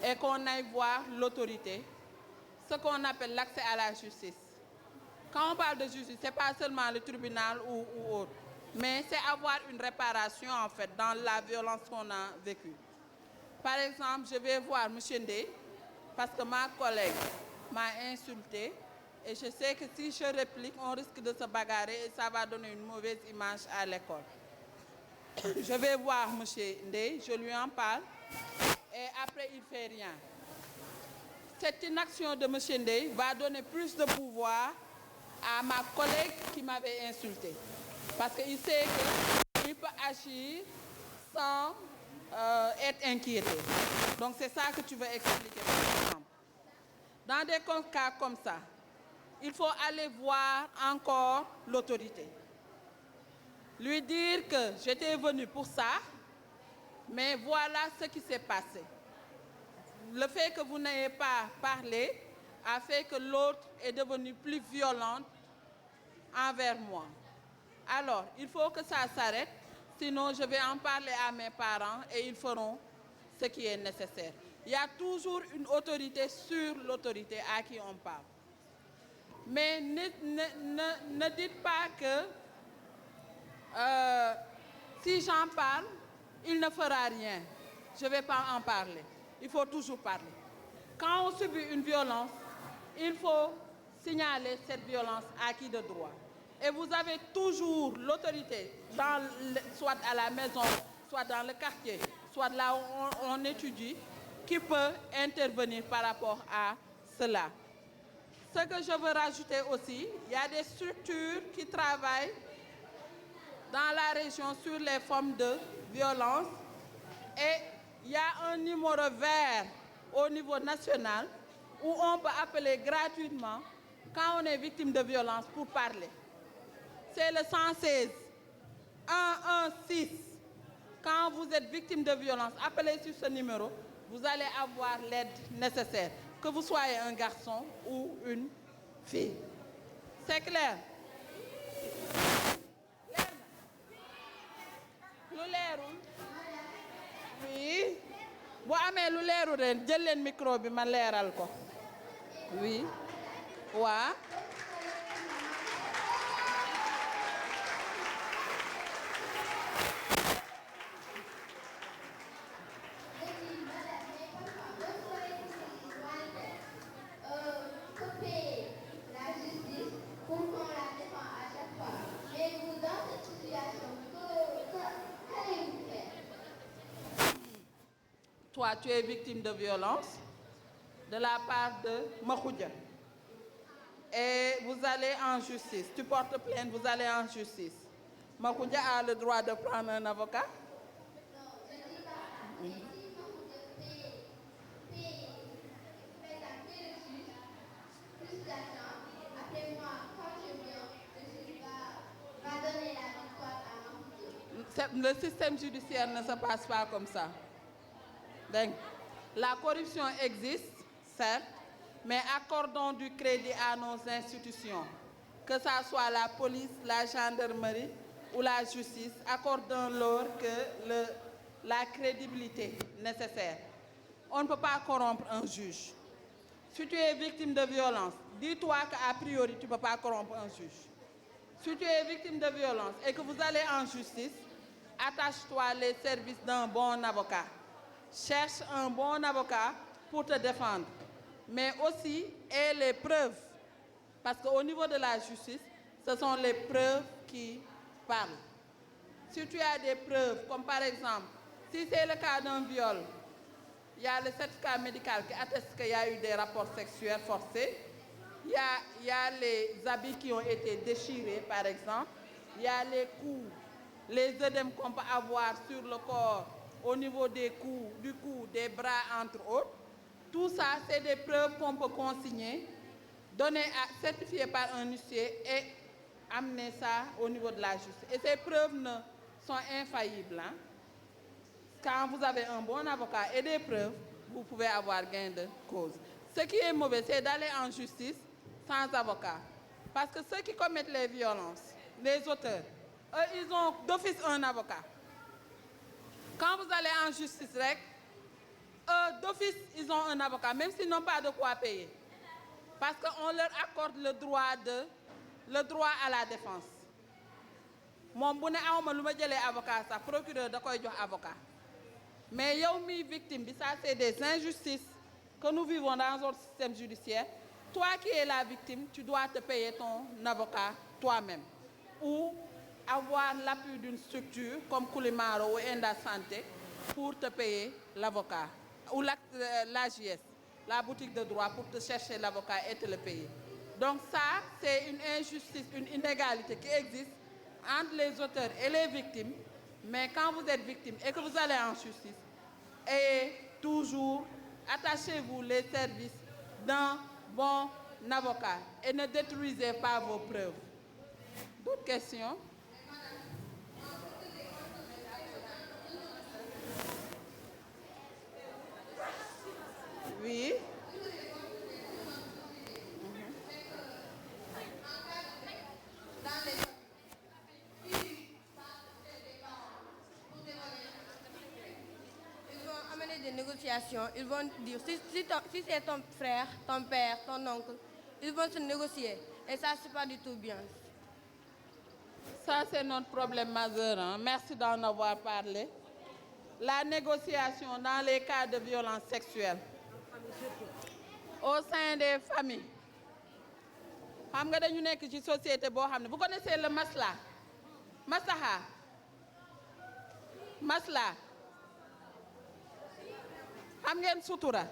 et qu'on aille voir l'autorité, ce qu'on appelle l'accès à la justice. Quand on parle de justice, ce n'est pas seulement le tribunal ou autre, mais c'est avoir une réparation en fait dans la violence qu'on a vécue. Par exemple, je vais voir M. Ndé parce que ma collègue m'a insulté et je sais que si je réplique, on risque de se bagarrer et ça va donner une mauvaise image à l'école. Je vais voir M. Ndé, je lui en parle et après il ne fait rien. Cette inaction de M. Ndé va donner plus de pouvoir à ma collègue qui m'avait insulté. Parce qu'il sait qu'il peut agir sans être inquiété. Donc c'est ça que tu veux expliquer, par exemple. Dans des cas comme ça, il faut aller voir encore l'autorité. Lui dire que j'étais venu pour ça, mais voilà ce qui s'est passé. Le fait que vous n'ayez pas parlé a fait que l'autre est devenue plus violente envers moi. Alors, il faut que ça s'arrête, sinon je vais en parler à mes parents et ils feront ce qui est nécessaire. Il y a toujours une autorité sur l'autorité à qui on parle. Mais ne dites pas que si j'en parle, il ne fera rien. Je ne vais pas en parler. Il faut toujours parler. Quand on subit une violence, il faut signaler cette violence à qui de droit. Et vous avez toujours l'autorité, soit à la maison, soit dans le quartier, soit là où on étudie, qui peut intervenir par rapport à cela. Ce que je veux rajouter aussi, il y a des structures qui travaillent dans la région sur les formes de violence et il y a un numéro vert au niveau national où on peut appeler gratuitement quand on est victime de violence pour parler. C'est le 116 116. Quand vous êtes victime de violence, appelez sur ce numéro, vous allez avoir l'aide nécessaire, que vous soyez un garçon ou une fille. C'est clair? Lu leerul? Oui. Bu amee lu leerul ren jël leen micro bi ma leeral ko. Oui. Waa. toi, tu es victime de violence de la part de Makhoudia. Et vous allez en justice. Tu portes plainte, vous allez en justice. Makhoudia a le droit de prendre un avocat. Le système judiciaire ne se passe pas comme ça. Donc, la corruption existe, certes, mais accordons du crédit à nos institutions, que ce soit la police, la gendarmerie ou la justice, accordons-leur la crédibilité nécessaire. On ne peut pas corrompre un juge. Si tu es victime de violence, dis-toi qu'a priori, tu ne peux pas corrompre un juge. Si tu es victime de violence et que vous allez en justice, attache-toi les services d'un bon avocat. Cherche un bon avocat pour te défendre. Mais aussi, aie les preuves. Parce qu'au niveau de la justice, ce sont les preuves qui parlent. Si tu as des preuves, comme par exemple, si c'est le cas d'un viol, il y a le certificat médical qui atteste qu'il y a eu des rapports sexuels forcés. Il y a les habits qui ont été déchirés, par exemple. Il y a les coups, les œdèmes qu'on peut avoir sur le corps au niveau des coups, du cou, des bras, entre autres. Tout ça, c'est des preuves qu'on peut consigner, certifier par un huissier et amener ça au niveau de la justice. Et ces preuves sont infaillibles. Hein? Quand vous avez un bon avocat et des preuves, vous pouvez avoir gain de cause. Ce qui est mauvais, c'est d'aller en justice sans avocat. Parce que ceux qui commettent les violences, les auteurs, eux, ils ont d'office un avocat. Quand vous allez en justice, eux, d'office, ils ont un avocat, même s'ils n'ont pas de quoi payer. Parce qu'on leur accorde le droit à la défense. Mon bonnet a un avocat, ça procureur de quoi avocat. Mais yow mi victime, ça c'est des injustices que nous vivons dans notre système judiciaire. Toi qui es la victime, tu dois te payer ton avocat toi-même. Ou avoir l'appui d'une structure comme Koulimaro ou Enda Santé pour te payer l'avocat. Ou l'AJS, la boutique de droit, pour te chercher l'avocat et te le payer. Donc ça, c'est une injustice, une inégalité qui existe entre les auteurs et les victimes. Mais quand vous êtes victime et que vous allez en justice, ayez toujours, attachez-vous les services d'un bon avocat et ne détruisez pas vos preuves. D'autres questions? Oui.
Ils vont amener des négociations, ils vont dire, si c'est ton frère, ton père, ton oncle, ils vont se négocier. Et ça, c'est pas du tout bien.
Ça, c'est notre problème majeur. Hein? Merci d'en avoir parlé. La négociation dans les cas de violence sexuelle au sein des familles. Vous connaissez le masla? Maslaha? Masla? Xam ngeen sutura?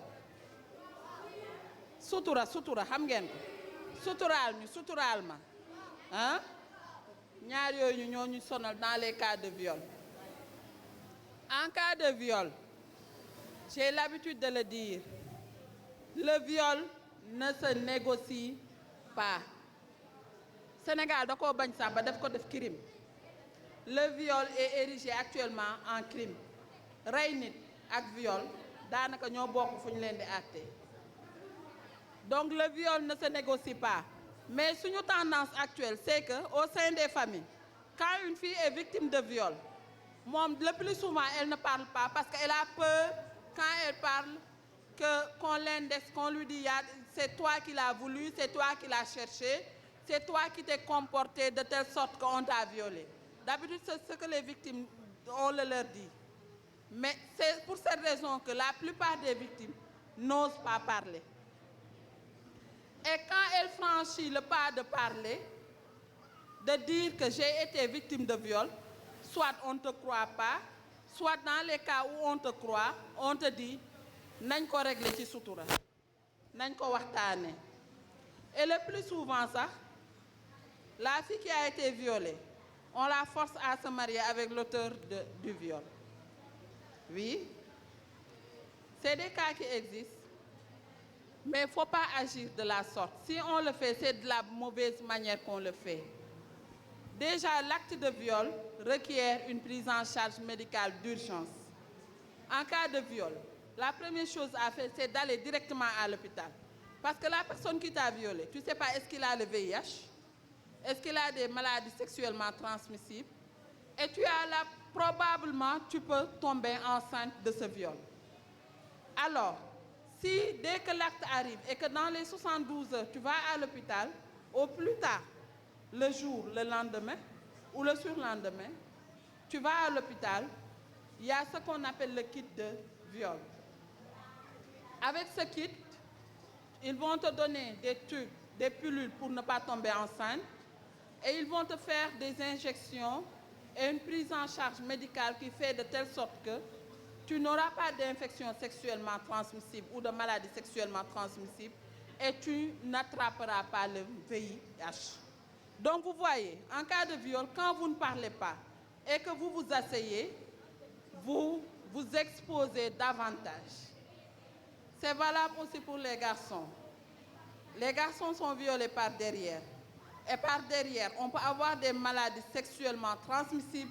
Sutura, xam ngeen ko? Suturaal ma. Hein? Ñaar yooyu ñoo ñu sonal dans les cas de viol. En cas de viol, j'ai l'habitude de le dire, le viol ne se négocie pas. Sénégal da ko bañ sax ba def ko def crime. Le viol est érigé actuellement en crime. Rey nit ak viol daanaka ñoo bokk fu ñu leen di àtte. Donc le viol ne se négocie pas. Mais suñu tendance actuelle, c'est qu'au sein des familles, quand une fille est victime de viol, le plus souvent, elle ne parle pas parce qu'elle a peur, quand elle parle, qu'on l'indexe, qu'on lui dit, c'est toi qui l'as voulu, c'est toi qui l'as cherché, c'est toi qui t'es comporté de telle sorte qu'on t'a violé. D'habitude, c'est ce que les victimes, on le leur dit. Mais c'est pour cette raison que la plupart des victimes n'osent pas parler. Et quand elle franchit le pas de parler, de dire que j'ai été victime de viol, soit on ne te croit pas, soit dans les cas où on te croit, on te dit nañ ko régler ci sutura nañ ko waxtaane. Et le plus souvent ça, la fille qui a été violée, on la force à se marier avec l'auteur du viol. Oui, c'est des cas qui existent, mais il ne faut pas agir de la sorte. Si on le fait, c'est de la mauvaise manière qu'on le fait. Déjà, l'acte de viol requiert une prise en charge médicale d'urgence. En cas de viol, la première chose à faire, c'est d'aller directement à l'hôpital. Parce que la personne qui t'a violé, tu ne sais pas, est-ce qu'il a le VIH? Est-ce qu'il a des maladies sexuellement transmissibles? Et probablement, tu peux tomber enceinte de ce viol. Alors, si dès que l'acte arrive et que dans les 72 heures, tu vas à l'hôpital, au plus tard, le jour, le lendemain ou le surlendemain, tu vas à l'hôpital, il y a ce qu'on appelle le kit de viol. Avec ce kit, ils vont te donner des trucs, des pilules pour ne pas tomber enceinte, et ils vont te faire des injections et une prise en charge médicale qui fait de telle sorte que tu n'auras pas d'infection sexuellement transmissible ou de maladie sexuellement transmissible et tu n'attraperas pas le VIH. Donc vous voyez, en cas de viol, quand vous ne parlez pas et que vous vous asseyez, vous vous exposez davantage. C'est valable aussi pour les garçons. Les garçons sont violés par derrière. Et par derrière, on peut avoir des maladies sexuellement transmissibles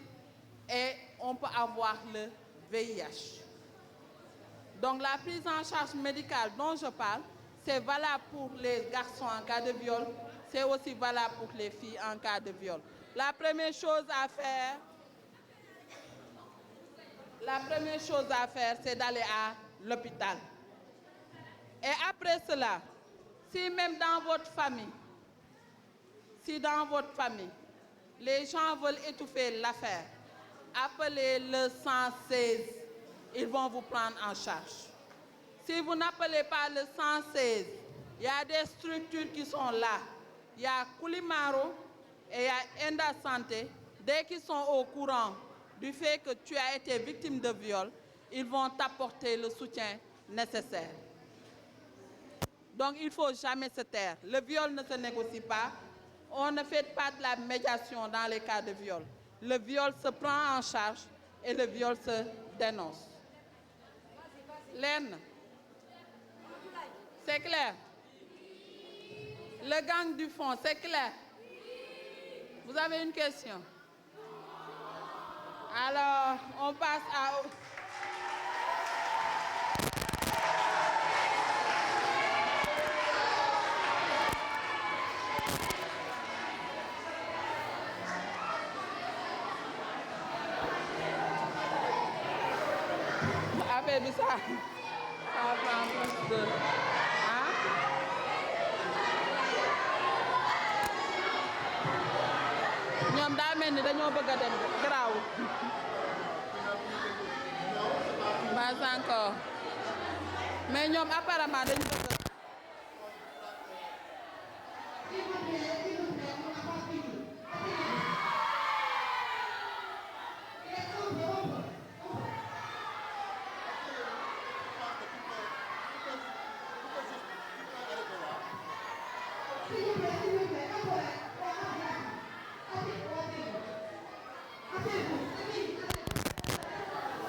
et on peut avoir le VIH. Donc la prise en charge médicale dont je parle, c'est valable pour les garçons en cas de viol, c'est aussi valable pour les filles en cas de viol. La première chose à faire, c'est d'aller à l'hôpital. Et après cela, si même dans votre famille, les gens veulent étouffer l'affaire, appelez le 116, ils vont vous prendre en charge. Si vous n'appelez pas le 116, il y a des structures qui sont là. Il y a Koulimaro et il y a Enda Santé. Dès qu'ils sont au courant du fait que tu as été victime de viol, ils vont t'apporter le soutien nécessaire. Donc il ne faut jamais se taire. Le viol ne se négocie pas. On ne fait pas de la médiation dans les cas de viol. Le viol se prend en charge et le viol se dénonce. Lène, c'est clair? Le gang du fond, c'est clair? Vous avez une question? Alors, on passe à... Avec ça prend plus de... Hein? ñoom daa mel ni dañoo bëgg a dem garaaw pas encore mais ñoom apparemment dañu bëgg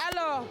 alors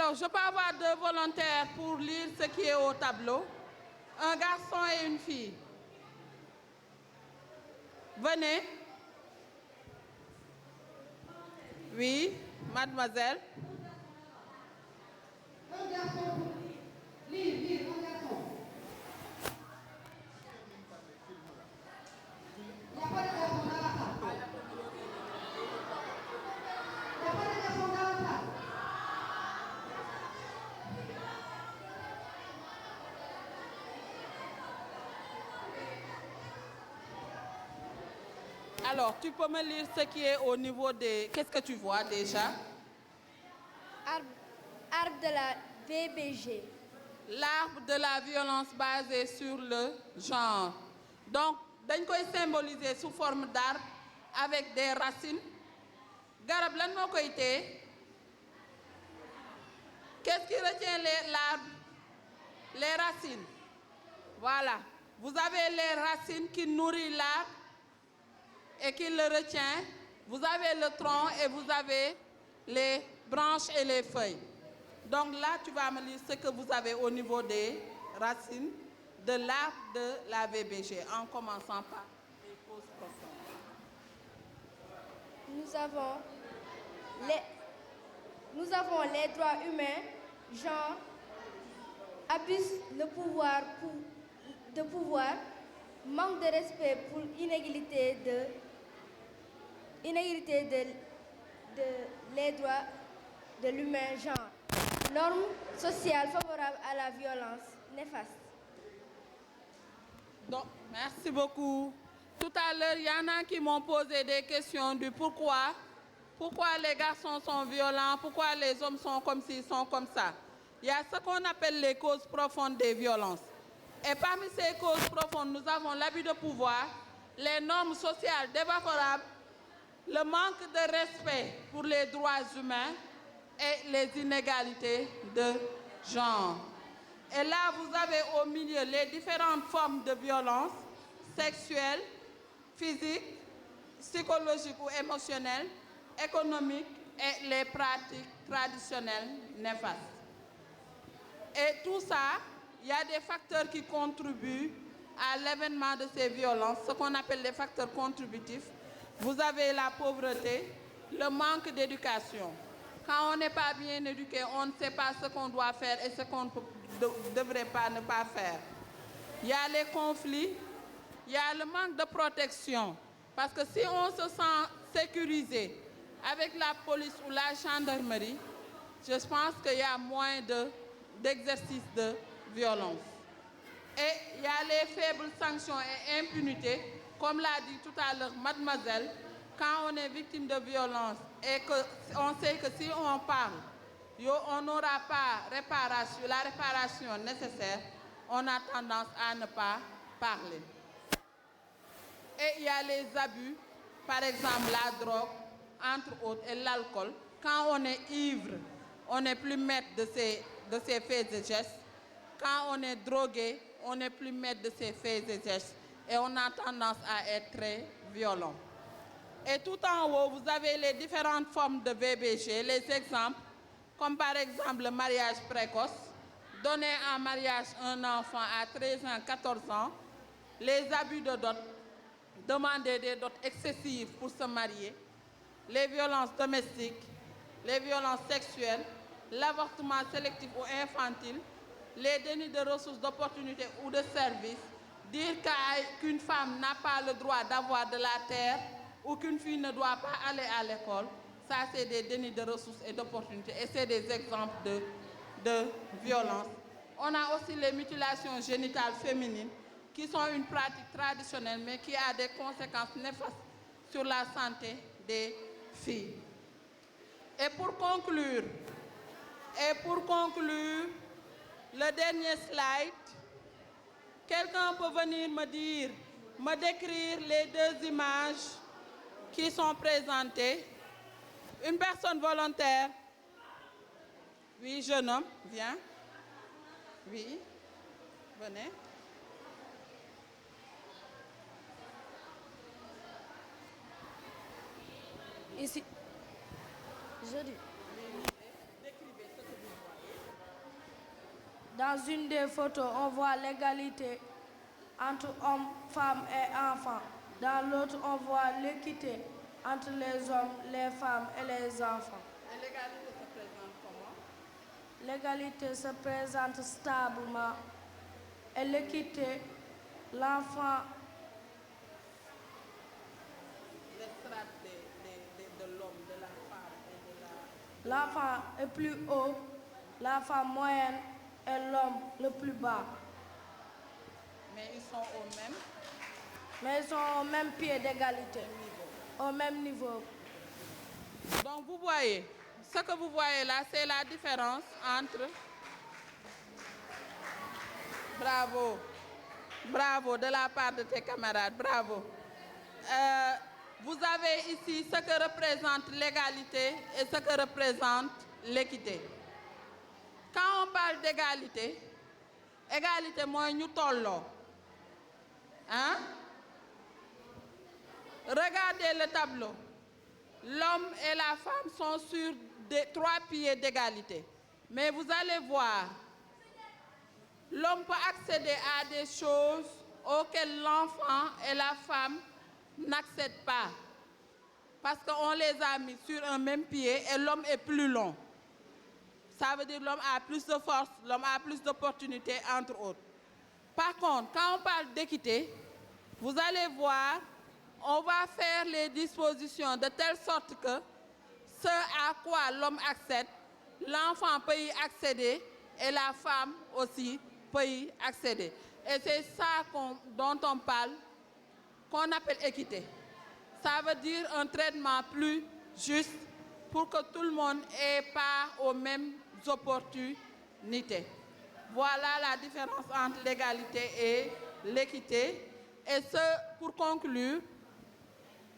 Alors, je peux avoir 2 volontaires pour lire ce qui est au tableau. Un garçon et une fille. Venez. Oui, mademoiselle.
Un garçon. Lise, un garçon. Il n'y a pas de garçon dans la salle. Il n'y a pas de garçon dans la salle.
Alors, tu peux me lire ce qui est au niveau des... Qu'est-ce que tu vois déjà?
Arbre de la VBG.
L'arbre de la violence basée sur le genre. Donc, dañ koy symboliser sous forme d'arbre avec des racines. Garab lan moo koy téye? Qu'est-ce qui retient l'arbre? Les racines. Voilà. Vous avez les racines qui nourrissent l'arbre et qui le retient. Vous avez le tronc et vous avez les branches et les feuilles. Donc là, tu vas me lire ce que vous avez au niveau des racines de l'arbre de la VBG, en commençant par les causes profondes.
Nous avons les droits humains, genre, abus de pouvoir, manque de respect pour inégalité de les droits de l'humain, genre, normes sociales favorables à la violence néfaste.
Donc, merci beaucoup. Tout à l'heure, il y en a qui m'ont posé des questions du pourquoi. Pourquoi les garçons sont violents? Pourquoi les hommes sont comme ci, sont comme ça? Il y a ce qu'on appelle les causes profondes des violences. Et parmi ces causes profondes, nous avons l'abus de pouvoir, les normes sociales défavorables, le manque de respect pour les droits humains et les inégalités de genre. Et là, vous avez au milieu les différentes formes de violence sexuelle, physique, psychologique ou émotionnelle, économique et les pratiques traditionnelles néfastes. Et tout ça, il y a des facteurs qui contribuent à l'avènement de ces violences, ce qu'on appelle les facteurs contributifs. Vous avez la pauvreté, le manque d'éducation. Quand on n'est pas bien éduqué, on ne sait pas ce qu'on doit faire et ce qu'on ne devrait pas ne pas faire. Il y a les conflits, il y a le manque de protection. Parce que si on se sent sécurisé avec la police ou la gendarmerie, je pense qu'il y a moins d'exercice de violence. Et il y a les faibles sanctions et impunité, comme l'a dit tout à l'heure mademoiselle, quand on est victime de violence et qu'on sait que si on parle, on n'aura pas la réparation nécessaire, on a tendance à ne pas parler. Et il y a les abus, par exemple la drogue, entre autres, et l'alcool. Quand on est ivre, on n'est plus maître de ses faits et gestes. Quand on est drogué, on n'est plus maître de ses faits et gestes. Et on a tendance à être très violent. Et tout en haut, vous avez les différentes formes de VBG, les exemples, comme par exemple le mariage précoce, donner en mariage un enfant à 13 ans, 14 ans, les abus de dot, demander des dots excessives pour se marier, les violences domestiques, les violences sexuelles, l'avortement sélectif ou infantile, les dénis de ressources, d'opportunités ou de services, dire qu'une femme n'a pas le droit d'avoir de la terre ou qu'une fille ne doit pas aller à l'école, ça c'est des dénis de ressources et d'opportunités et c'est des exemples de violence. On a aussi les mutilations génitales féminines qui sont une pratique traditionnelle mais qui a des conséquences néfastes sur la santé des filles. Et pour conclure, le dernier slide, quelqu'un peut venir me décrire les deux images qui sont présentées. Une personne volontaire. Oui, jeune homme, viens. Oui, venez.
Ici, je dis.
Décrivez ce que vous voyez.
Dans une des photos, on voit l'égalité entre hommes, femmes et enfants. Dans l'autre, on voit l'équité entre les hommes, les femmes et les enfants.
Et l'égalité se présente comment?
L'égalité se présente stablement. Et l'équité, l'enfant,
Les strates de l'homme, de la femme et de la...
l'enfant est plus haut, la femme moyenne et l'homme le plus bas.
Mais ils sont au même...
Mais ils sont au même pied d'égalité, au même niveau.
Donc vous voyez, ce que vous voyez là, c'est la différence entre... Bravo, bravo de la part de tes camarades, bravo. Vous avez ici ce que représente l'égalité et ce que représente l'équité. Quand on parle d'égalité, égalité mooy ñu tolloo. Hein? Regardez le tableau. L'homme et la femme sont sur 3 pieds d'égalité. Mais vous allez voir, l'homme peut accéder à des choses auxquelles l'enfant et la femme n'accèdent pas. Parce qu'on les a mis sur un même pied et l'homme est plus long. Ça veut dire que l'homme a plus de force, l'homme a plus d'opportunités, entre autres. Par contre, quand on parle d'équité, vous allez voir, on va faire les dispositions de telle sorte que ce à quoi l'homme accède, l'enfant peut y accéder et la femme aussi peut y accéder. Et c'est ça dont on parle, qu'on appelle équité. Ça veut dire un traitement plus juste pour que tout le monde ait part aux mêmes opportunités. Voilà la différence entre l'égalité et l'équité. Et ce, pour conclure,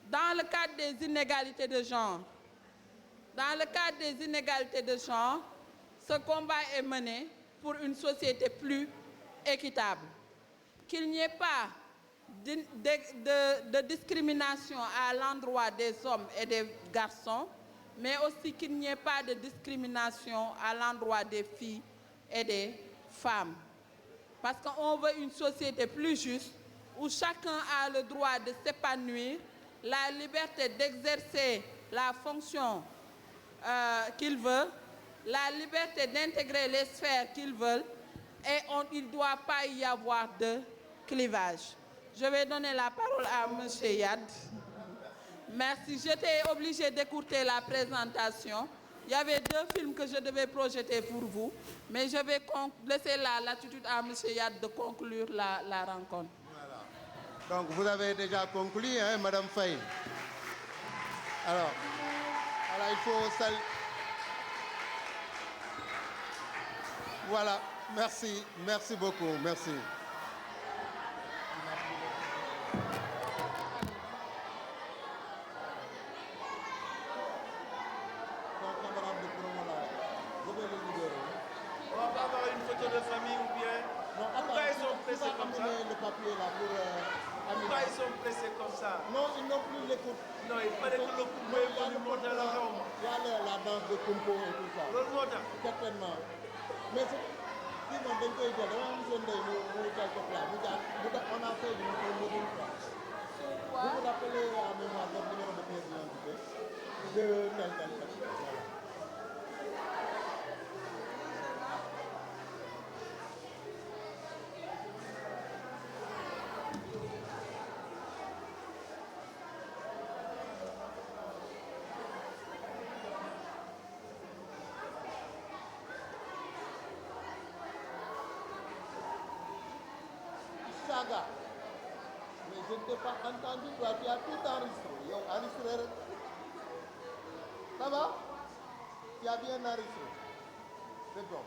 dans le cadre des inégalités de genre, ce combat est mené pour une société plus équitable. Qu'il n'y ait pas de discrimination à l'endroit des hommes et des garçons, mais aussi qu'il n'y ait pas de discrimination à l'endroit des filles et des femmes. Parce qu'on veut une société plus juste, où chacun a le droit de s'épanouir, la liberté d'exercer la fonction qu'il veut, la liberté d'intégrer les sphères qu'ils veulent, et il ne doit pas y avoir de clivage. Je vais donner la parole à M. Yad. Merci. J'étais obligée d'écouter la présentation. Il y avait 2 films que je devais projeter pour vous, mais je vais laisser la latitude à M. Yad de conclure la rencontre.
Voilà. Donc vous avez déjà conclu, hein, Madame Faye. Alors, il faut saluer. Voilà, merci beaucoup, merci.
On va pas avoir une photo de famille ou bien... Pourquoi ils sont pressés comme ça?
Le papier là pour
Pourquoi ils sont pressés comme ça?
Non, ils n'ont plus l'écoute.
Non, il fallait que le Kumpo est venu monter la norme.
Il y a la danse de Kumpo et tout ça. Certainement. Mais sinon, on a fait une fois. Vous vous rappelez à mémoire votre numéro de pièce d'identité de tel. Saga. Mais je ne t'ai pas entendu, toi, tu as tout enregistré. Yo, enregistré. Ça va? Tu as bien enregistré. C'est bon.